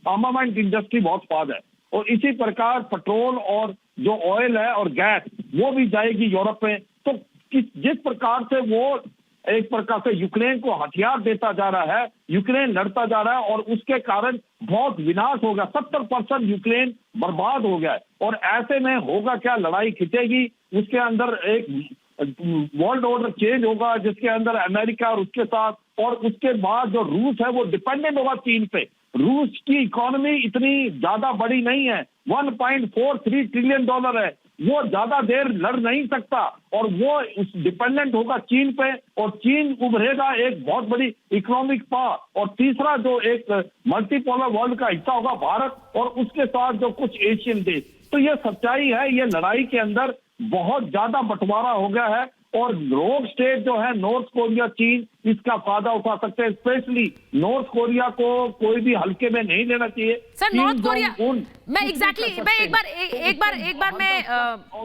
आर्मामेंट इंडस्ट्री बहुत फायदा है। और इसी प्रकार पेट्रोल और जो ऑयल है और गैस वो भी जाएगी यूरोप में। तो जिस प्रकार से वो एक प्रकार से यूक्रेन को हथियार देता जा रहा है, यूक्रेन लड़ता जा रहा है और उसके कारण बहुत विनाश हो गया। 70% यूक्रेन बर्बाद हो गया है। और ऐसे में होगा क्या, लड़ाई खिंचेगी, उसके अंदर एक वर्ल्ड ऑर्डर चेंज होगा जिसके अंदर अमेरिका और उसके साथ, और उसके बाद जो रूस है वो डिपेंडेंट होगा चीन पे। रूस की इकोनॉमी इतनी ज्यादा बड़ी नहीं है, $1.43 ट्रिलियन है, वो ज्यादा देर लड़ नहीं सकता और वो डिपेंडेंट होगा चीन पे। और चीन उभरेगा एक बहुत बड़ी इकोनॉमिक पावर। और तीसरा जो एक मल्टीपोलर वर्ल्ड का हिस्सा होगा भारत, और उसके साथ जो कुछ एशियन देश। तो ये सच्चाई है, ये लड़ाई के अंदर बहुत ज्यादा बंटवारा हो गया है और रोग स्टेट जो है नॉर्थ कोरिया, चीन, इसका फायदा उठा सकते हैं। स्पेशली नॉर्थ कोरिया को कोई भी हल्के में नहीं लेना चाहिए। सर, नॉर्थ कोरिया मैं एक बार मैं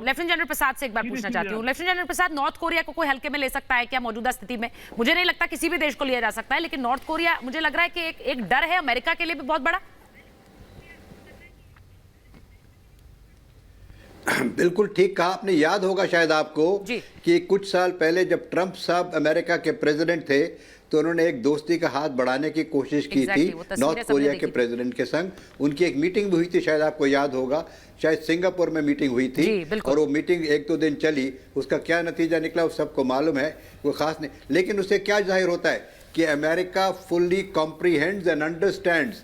लेफ्टिनेंट जनरल प्रसाद से एक बार पूछना चाहती हूँ। लेफ्टिनेंट जनरल प्रसाद, नॉर्थ कोरिया को कोई हल्के में ले सकता है क्या मौजूदा स्थिति में? मुझे नहीं लगता किसी भी देश को लिया जा सकता है, लेकिन नॉर्थ कोरिया मुझे लग रहा है कि एक डर है अमेरिका के लिए भी बहुत बड़ा। बिल्कुल ठीक कहा आपने। याद होगा शायद आपको कि कुछ साल पहले जब ट्रंप साहब अमेरिका के प्रेसिडेंट थे तो उन्होंने एक दोस्ती का हाथ बढ़ाने की कोशिश की थी नॉर्थ कोरिया के प्रेसिडेंट के संग। उनकी एक मीटिंग भी हुई थी, शायद आपको याद होगा, शायद सिंगापुर में मीटिंग हुई थी। और वो मीटिंग 1-2 दिन चली, उसका क्या नतीजा निकला वो सबको मालूम है, वो खास नहीं। लेकिन उससे क्या जाहिर होता है कि America fully comprehends and understands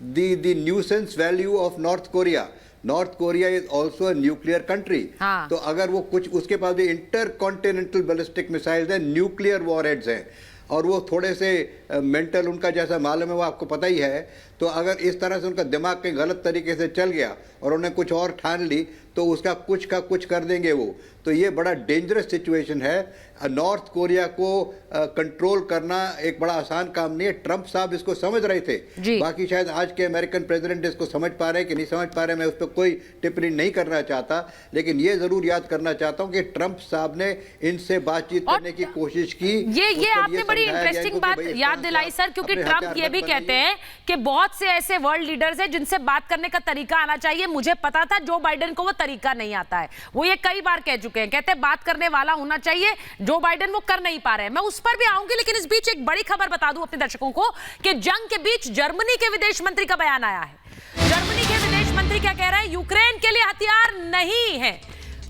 the nuisance value of North Korea. North Korea is also a nuclear country. तो अगर वो कुछ, उसके पास भी इंटर कॉन्टिनेंटल बैलिस्टिक मिसाइल्स हैं, न्यूक्लियर वॉरहेड्स हैं, और वो थोड़े से मेंटल उनका जैसा मालूम है वो आपको पता ही है। तो अगर इस तरह से उनका दिमाग कहीं गलत तरीके से चल गया और उन्हें कुछ और ठान ली तो उसका कुछ का कुछ कर देंगे वो। तो ये बड़ा डेंजरस सिचुएशन है। नॉर्थ कोरिया को कंट्रोल करना एक बड़ा आसान काम नहीं है। ट्रंप साहब इसको समझ रहे थे, बाकी शायद आज के अमेरिकन प्रेसिडेंट इसको समझ पा रहे हैं कि नहीं समझ पा रहे, मैं उस पर कोई टिप्पणी नहीं करना चाहता, लेकिन ये जरूर याद करना चाहता हूँ कि ट्रंप साहब ने इनसे बातचीत करने की कोशिश की। ये आपने बड़ी इंटरेस्टिंग बात याद दिलाई सर, क्योंकि ट्रंप ये भी कहते हैं कि बहुत से ऐसे वर्ल्ड लीडर्स हैं जिनसे बात करने का तरीका आना चाहिए। मुझे पता था जो बाइडेन को वो तरीका नहीं आता है, वो ये कई बार कह चुके हैं। कहते हैं बात करने वाला होना चाहिए, जो बाइडेन वो कर नहीं पा रहे हैं। मैं उस पर भी आऊंगी, लेकिन इस बीच एक बड़ी खबर बता दूं अपने दर्शकों को कि जंग के बीच जर्मनी के विदेश मंत्री का बयान आया है। जर्मनी के विदेश मंत्री क्या कह रहे हैं? यूक्रेन के लिए हथियार नहीं है।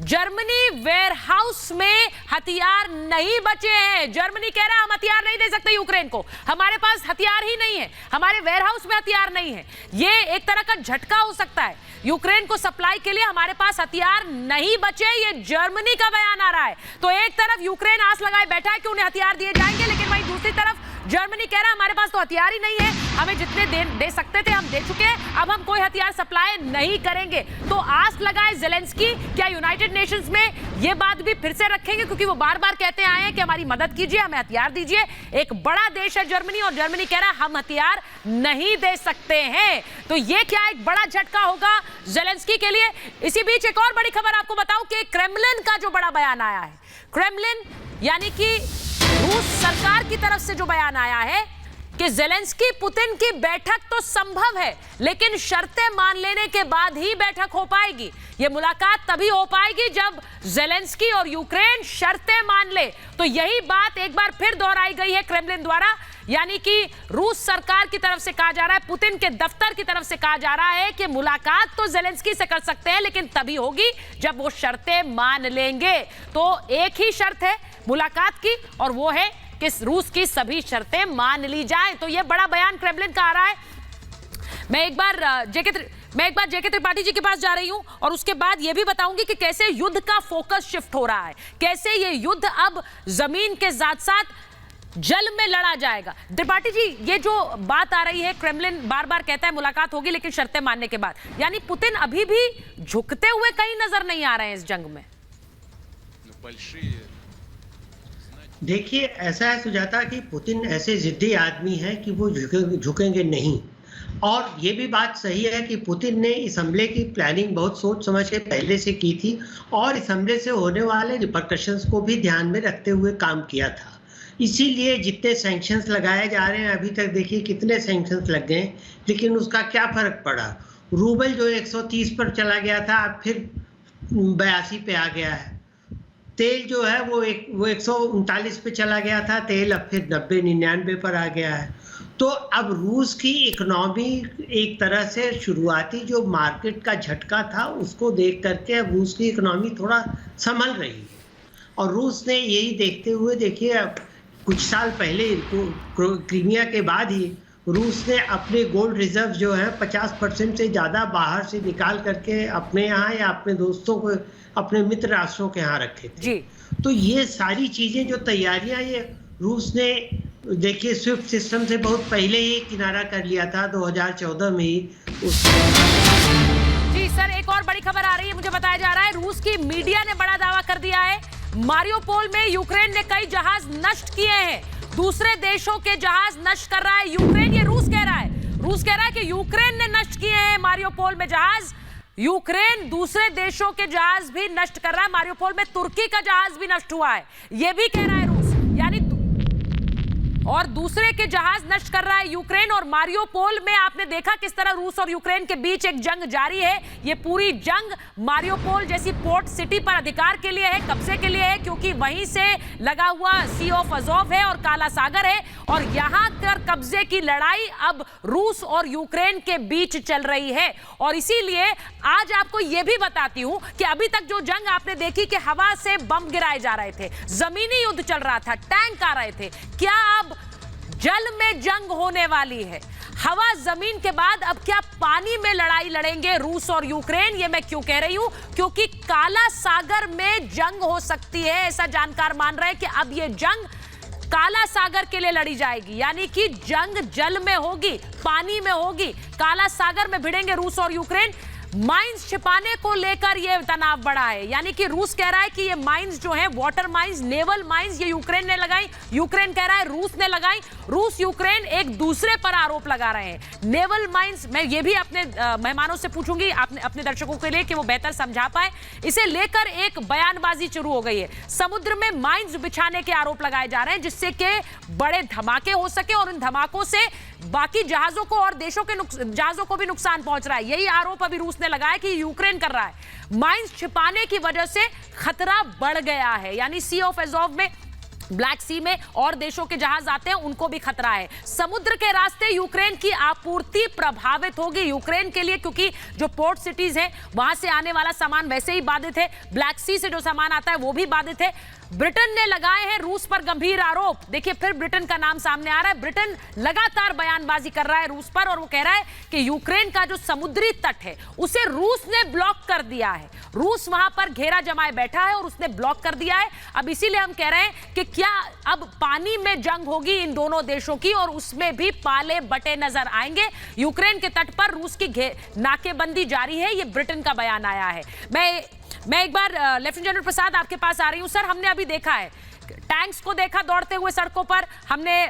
जर्मनी वेयरहाउस में हथियार नहीं बचे हैं। जर्मनी कह रहा है हम हथियार नहीं दे सकते यूक्रेन को, हमारे पास हथियार ही नहीं है, हमारे वेयरहाउस में हथियार नहीं है। ये एक तरह का झटका हो सकता है यूक्रेन को सप्लाई के लिए, हमारे पास हथियार नहीं बचे। ये जर्मनी का बयान आ रहा है। तो एक तरफ यूक्रेन आस लगाए बैठा है कि उन्हें हथियार दिए जाएंगे, लेकिन वहीं दूसरी तरफ जर्मनी कह रहा है हमारे पास तो हथियार ही नहीं है, हमें जितने दे सकते थे हम दे चुके हैं, अब हम कोई हथियार सप्लाई नहीं करेंगे। तो आस लगाए ज़ेलेंस्की, क्या यूनाइटेड नेशंस में ये बात भी फिर से रखेंगे? क्योंकि वो बार बार कहते आए हैं कि हमारी मदद कीजिए, हमें हथियार दीजिए। एक बड़ा देश है जर्मनी, और जर्मनी कह रहा है हम हथियार नहीं दे सकते हैं। तो ये क्या एक बड़ा झटका होगा ज़ेलेंस्की के लिए। इसी बीच एक और बड़ी खबर आपको बताऊं कि क्रेमलिन का जो बड़ा बयान आया है, क्रेमलिन यानी कि रूस सरकार की तरफ से जो बयान आया है कि ज़ेलेंस्की पुतिन की बैठक तो संभव है, लेकिन शर्तें मान लेने के बाद ही बैठक हो पाएगी। ये मुलाकात तभी हो पाएगी जब ज़ेलेंस्की और यूक्रेन शर्तें मान ले। तो यही बात एक बार फिर दोहराई गई है क्रेमलिन द्वारा, यानी कि रूस सरकार की तरफ से कहा जा रहा है, पुतिन के दफ्तर की तरफ से कहा जा रहा है कि मुलाकात तो ज़ेलेंस्की से कर सकते हैं, लेकिन तभी होगी जब वो शर्तें मान लेंगे। तो एक ही शर्त है मुलाकात की, और वो है कि रूस की सभी शर्तें मान ली जाएं। तो ये बड़ा बयान क्रेमलिन का आ रहा है। मैं एक बार जेके त्रिपाठी जी के पास जा रही हूं, और उसके बाद ये भी बताऊंगी कि कैसे युद्ध का फोकस शिफ्ट हो रहा है, कैसे ये युद्ध अब जमीन के साथ साथ जल में लड़ा जाएगा। त्रिपाठी जी, ये जो बात आ रही है, क्रेमलिन बार बार कहता है मुलाकात होगी लेकिन शर्तें मानने के बाद, यानी पुतिन अभी भी झुकते हुए कहीं नजर नहीं आ रहे हैं इस जंग में। देखिए, ऐसा है सुजाता कि पुतिन ऐसे जिद्दी आदमी है कि वो झुकेंगे नहीं। और ये भी बात सही है कि पुतिन ने इस हमले की प्लानिंग बहुत सोच समझ के पहले से की थी, और इस हमले से होने वाले रिपरकशंस को भी ध्यान में रखते हुए काम किया था। इसीलिए जितने सैंक्शंस लगाए जा रहे हैं, अभी तक देखिए कितने सैंक्शंस लग गए, लेकिन उसका क्या फर्क पड़ा। रूबल जो 130 पर चला गया था, अब फिर 82 पे आ गया है। तेल जो है वो 139 पे चला गया था तेल, अब फिर 90-99 पर आ गया है। तो अब रूस की इकोनॉमी एक तरह से शुरुआती जो मार्केट का झटका था उसको देख करके अब रूस की इकोनॉमी थोड़ा संभल रही है। और रूस ने यही देखते हुए, देखिए अब कुछ साल पहले क्रीमिया के बाद ही रूस ने अपने गोल्ड रिजर्व जो है 50% से ज़्यादा बाहर से निकाल करके अपने यहाँ या अपने दोस्तों को, अपने मित्र राष्ट्रों के यहाँ रखे थे। तो ये सारी चीज़ें जो तैयारियां ये रूस ने, देखिए स्विफ्ट सिस्टम से बहुत पहले ही किनारा कर लिया था 2014 में ही। जी सर, एक और बड़ी खबर आ रही है, मुझे बताया जा रहा है रूस की मीडिया ने बड़ा दावा कर दिया है, मारियोपोल में यूक्रेन ने कई जहाज नष्ट किए हैं। दूसरे देशों के जहाज नष्ट कर रहा है यूक्रेन, ये रूस कह रहा है। रूस कह रहा है कि यूक्रेन ने नष्ट किए हैं मारियोपोल में जहाज। यूक्रेन दूसरे देशों के जहाज भी नष्ट कर रहा है। मारियोपोल में तुर्की का जहाज भी नष्ट हुआ है, ये भी कह रहा है रूस, यानी और दूसरे के जहाज नष्ट कर रहा है यूक्रेन। और मारियोपोल में आपने देखा किस तरह रूस और यूक्रेन के बीच एक जंग जारी है। ये पूरी जंग मारियोपोल जैसी पोर्ट सिटी पर अधिकार के लिए है, कब्जे के लिए है, क्योंकि वहीं से लगा हुआ सी ऑफ अज़ोव है और काला सागर है, और यहां कर कब्जे की लड़ाई अब रूस और यूक्रेन के बीच चल रही है। और इसीलिए आज आपको यह भी बताती हूं कि अभी तक जो जंग आपने देखी कि हवा से बम गिराए जा रहे थे, जमीनी युद्ध चल रहा था, टैंक आ रहे थे, क्या अब जल में जंग होने वाली है। हवा जमीन के बाद अब क्या पानी में लड़ाई लड़ेंगे रूस और यूक्रेन? ये मैं क्यों कह रही हूं? क्योंकि काला सागर में जंग हो सकती है। ऐसा जानकार मान रहे हैं कि अब ये जंग काला सागर के लिए लड़ी जाएगी, यानी कि जंग जल में होगी, पानी में होगी, काला सागर में भिड़ेंगे रूस और यूक्रेन। माइंस छिपाने को लेकर यह तनाव बढ़ा है, यानी कि रूस कह रहा है कि ये माइंस जो है, वाटर माइंस, नेवल माइंस, ये यूक्रेन ने लगाई, यूक्रेन कह रहा है रूस ने लगाई। रूस यूक्रेन एक दूसरे पर आरोप लगा रहे हैं। नेवल माइंस, मैं ये भी अपने मेहमानों से पूछूंगी, अपने दर्शकों के लिए, कि वो बेहतर समझा पाए। इसे लेकर एक बयानबाजी शुरू हो गई है। समुद्र में माइंस बिछाने के आरोप लगाए जा रहे हैं, जिससे कि बड़े धमाके हो सके और उन धमाकों से बाकी जहाजों को और देशों के जहाजों को भी नुकसान पहुंच रहा है। यही आरोप अभी रूस ने लगाया कि यूक्रेन कर रहा है। माइंस छिपाने की वजह से खतरा बढ़ गया है, यानी सी ऑफ एजोव में, ब्लैक सी में और देशों के जहाज आते हैं, उनको भी खतरा है। समुद्र के रास्ते यूक्रेन की आपूर्ति प्रभावित होगी यूक्रेन के लिए, क्योंकि जो पोर्ट सिटीज हैं वहां से आने वाला सामान वैसे ही बाधित है, ब्लैक सी से जो सामान आता है वो भी बाधित है। ब्रिटेन ने लगाए हैं रूस पर गंभीर आरोप। देखिए, फिर ब्रिटेन का नाम सामने आ रहा है। ब्रिटेन लगातार बयानबाजी कर रहा है रूस पर, और वो कह रहा है कि यूक्रेन का जो समुद्री तट है उसे रूस ने ब्लॉक कर दिया है। रूस वहां पर घेरा जमाए बैठा है और उसने ब्लॉक कर दिया है। अब इसीलिए हम कह रहे हैं कि क्या अब पानी में जंग होगी इन दोनों देशों की, और उसमें भी पाले बटे नजर आएंगे। यूक्रेन के तट पर रूस की नाकेबंदी जारी है, ये ब्रिटेन का बयान आया है। मैं एक बार लेफ्टिनेंट जनरल प्रसाद आपके पास आ रही हूं। सर, हमने अभी देखा है, टैंक्स को देखा दौड़ते हुए सड़कों पर, हमने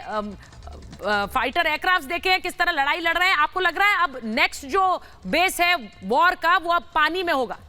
फाइटर एयरक्राफ्ट देखे हैं किस तरह लड़ाई लड़ रहे हैं। आपको लग रहा है अब नेक्स्ट जो बेस है वॉर का, वो अब पानी में होगा?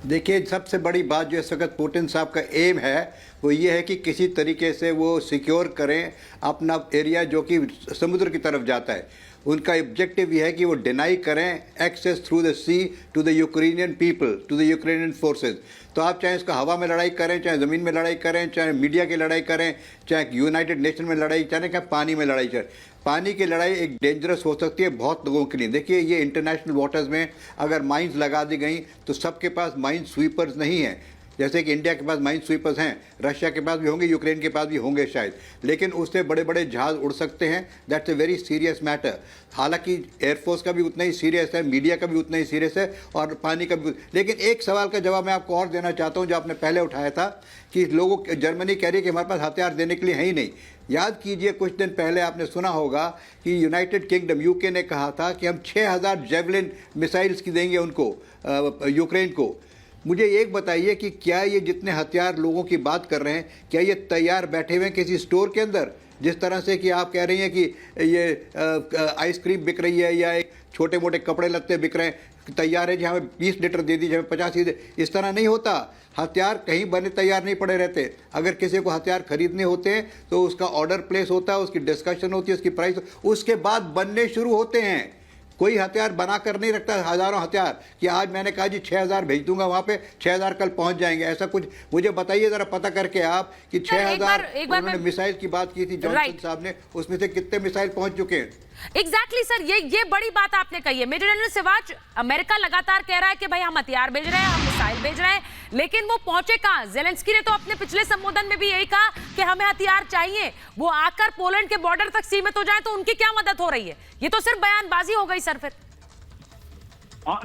देखिए, सबसे बड़ी बात जो इस वक्त पुतिन साहब का एम है वो ये है कि किसी तरीके से वो सिक्योर करें अपना एरिया जो कि समुद्र की तरफ जाता है। उनका ऑब्जेक्टिव ये है कि वो डिनाई करें access through the sea to the Ukrainian people, to the Ukrainian forces. तो आप चाहे इसका हवा में लड़ाई करें, चाहे ज़मीन में लड़ाई करें, चाहे मीडिया की लड़ाई करें, चाहे यूनाइटेड नेशन में लड़ाई, चाहे पानी में लड़ाई करें, पानी की लड़ाई एक डेंजरस हो सकती है बहुत लोगों के लिए। देखिए, ये इंटरनेशनल वाटर्स में अगर माइंस लगा दी गई तो सबके पास माइन स्वीपर्स नहीं हैं। जैसे कि इंडिया के पास माइन स्वीपर्स हैं, रशिया के पास भी होंगे, यूक्रेन के पास भी होंगे शायद, लेकिन उससे बड़े बड़े जहाज उड़ सकते हैं। That's a very serious matter. हालांकि एयरफोर्स का भी उतना ही सीरियस है, मीडिया का भी उतना ही सीरियस है, और पानी का भी। लेकिन एक सवाल का जवाब मैं आपको और देना चाहता हूं जो आपने पहले उठाया था कि लोगों, जर्मनी कह रही है कि हमारे पास हथियार देने के लिए है ही नहीं। याद कीजिए, कुछ दिन पहले आपने सुना होगा कि यूनाइटेड किंगडम, यूके ने कहा था कि हम 6000 जेवलिन मिसाइल्स की देंगे उनको, यूक्रेन को। मुझे एक बताइए कि क्या ये जितने हथियार लोगों की बात कर रहे हैं, क्या ये तैयार बैठे हुए हैं किसी स्टोर के अंदर? जिस तरह से कि आप कह रही हैं कि ये आइसक्रीम बिक रही है या एक छोटे मोटे कपड़े लत्ते बिक रहे हैं, तैयार है जी हमें 20 लीटर दे दीजिए, हमें 50 दे। इस तरह नहीं होता। हथियार कहीं बने तैयार नहीं पड़े रहते। अगर किसी को हथियार खरीदने होते हैं तो उसका ऑर्डर प्लेस होता है, उसकी डिस्कशन होती है, उसकी प्राइस, उसके बाद बनने शुरू होते हैं। कोई हथियार बनाकर नहीं रखता हजारों हथियार कि आज मैंने कहा जी 6000 भेज दूंगा वहां पे, 6000 कल पहुंच जाएंगे। ऐसा कुछ मुझे बताइए जरा पता करके आप कि 6000 उन्होंने मिसाइल की बात की थी जॉनसन साहब ने, उसमें से कितने मिसाइल पहुंच चुके हैं? एग्जैक्टली सर, ये बड़ी बात आपने कही है। मेजर जनरल सिवाच, अमेरिका लगातार कह रहा है कि भाई हम हथियार भेज रहे हैं, हम मिसाइल भेज रहे हैं, लेकिन वो पहुंचे कहां? जेलेंस्की ने तो अपने पिछले संबोधन में भी यही कहा कि हमें हथियार चाहिए। वो आकर पोलैंड के बॉर्डर तक सीमित हो जाए तो उनकी क्या मदद हो रही है? ये तो सिर्फ बयानबाजी हो गई सर। फिर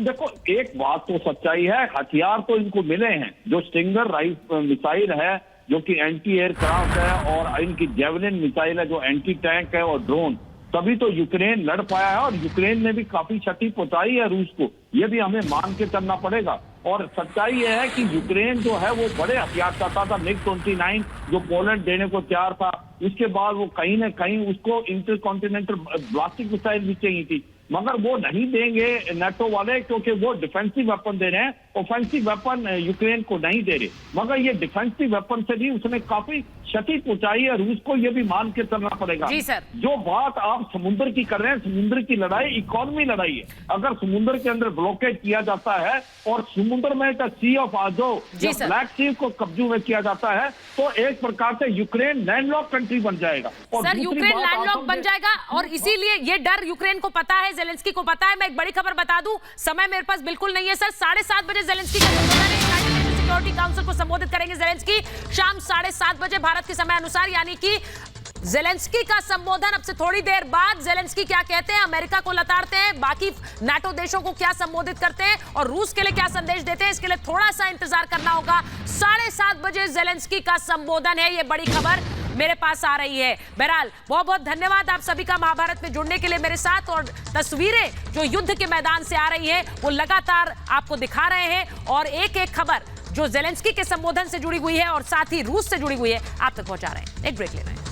देखो, एक बात तो सच्चाई है, हथियार तो इनको मिले हैं। जो स्टिंगर मिसाइल है जो कि एंटी एयरक्राफ्ट है, और इनकी जेवलिन मिसाइल है जो एंटी टैंक है, और ड्रोन, तभी तो यूक्रेन लड़ पाया है। और यूक्रेन ने भी काफी क्षति पहुंचाई है रूस को, ये भी हमें मान के चलना पड़ेगा। और सच्चाई यह है कि यूक्रेन जो है वो बड़े हथियार चाहता था, MiG-29 जो पोलैंड देने को तैयार था। उसके बाद वो कहीं ना कहीं उसको इंटरकॉन्टिनेंटल ब्लास्टिक मिसाइल भी चाहिए थी, मगर वो नहीं देंगे नेटो वाले, क्योंकि वो डिफेंसिव वेपन दे रहे हैं, ऑफेंसिव वेपन यूक्रेन को नहीं दे रहे। मगर ये डिफेंसिव वेपन से भी उसने काफी क्षति पहुंचाई है रूस को, ये भी मान के चलना पड़ेगा। जी सर। जो बात आप समुद्र की कर रहे हैं, समुद्र की लड़ाई इकोनॉमी लड़ाई है। अगर समुद्र के अंदर ब्लॉकेज किया जाता है और समुद्र में सी ऑफ आजो, ब्लैक सी को कब्जे में किया जाता है, तो एक प्रकार से यूक्रेन लैंडलॉक कंट्री बन जाएगा। और सर, यूक्रेन लैंडलॉक बन जाएगा, और इसीलिए ये डर यूक्रेन को पता है, जेलेंस्की को पता है। मैं एक बड़ी खबर बता दूं, समय मेरे पास बिल्कुल नहीं है सर, 7:30 बजे जेलेंस्की का सिक्योरिटी काउंसिल को संबोधित करेंगे जेलेंस्की शाम 7:30 बजे भारत के समय अनुसार, यानी कि जेलेंस्की का संबोधन अब से थोड़ी देर बाद। जेलेंस्की क्या कहते हैं, अमेरिका को लताड़ते हैं, बाकी नाटो देशों को क्या संबोधित करते हैं और रूस के लिए क्या संदेश देते हैं, इसके लिए थोड़ा सा इंतजार करना होगा। 7:30 बजे जेलेंस्की का संबोधन है, ये बड़ी खबर मेरे पास आ रही है। बहरहाल बहुत बहुत धन्यवाद आप सभी का महाभारत में जुड़ने के लिए मेरे साथ, और तस्वीरें जो युद्ध के मैदान से आ रही है वो लगातार आपको दिखा रहे हैं, और एक एक खबर जो जेलेंस्की के संबोधन से जुड़ी हुई है और साथ ही रूस से जुड़ी हुई है आप तक पहुंचा रहे हैं। एक ब्रेक ले रहे हैं।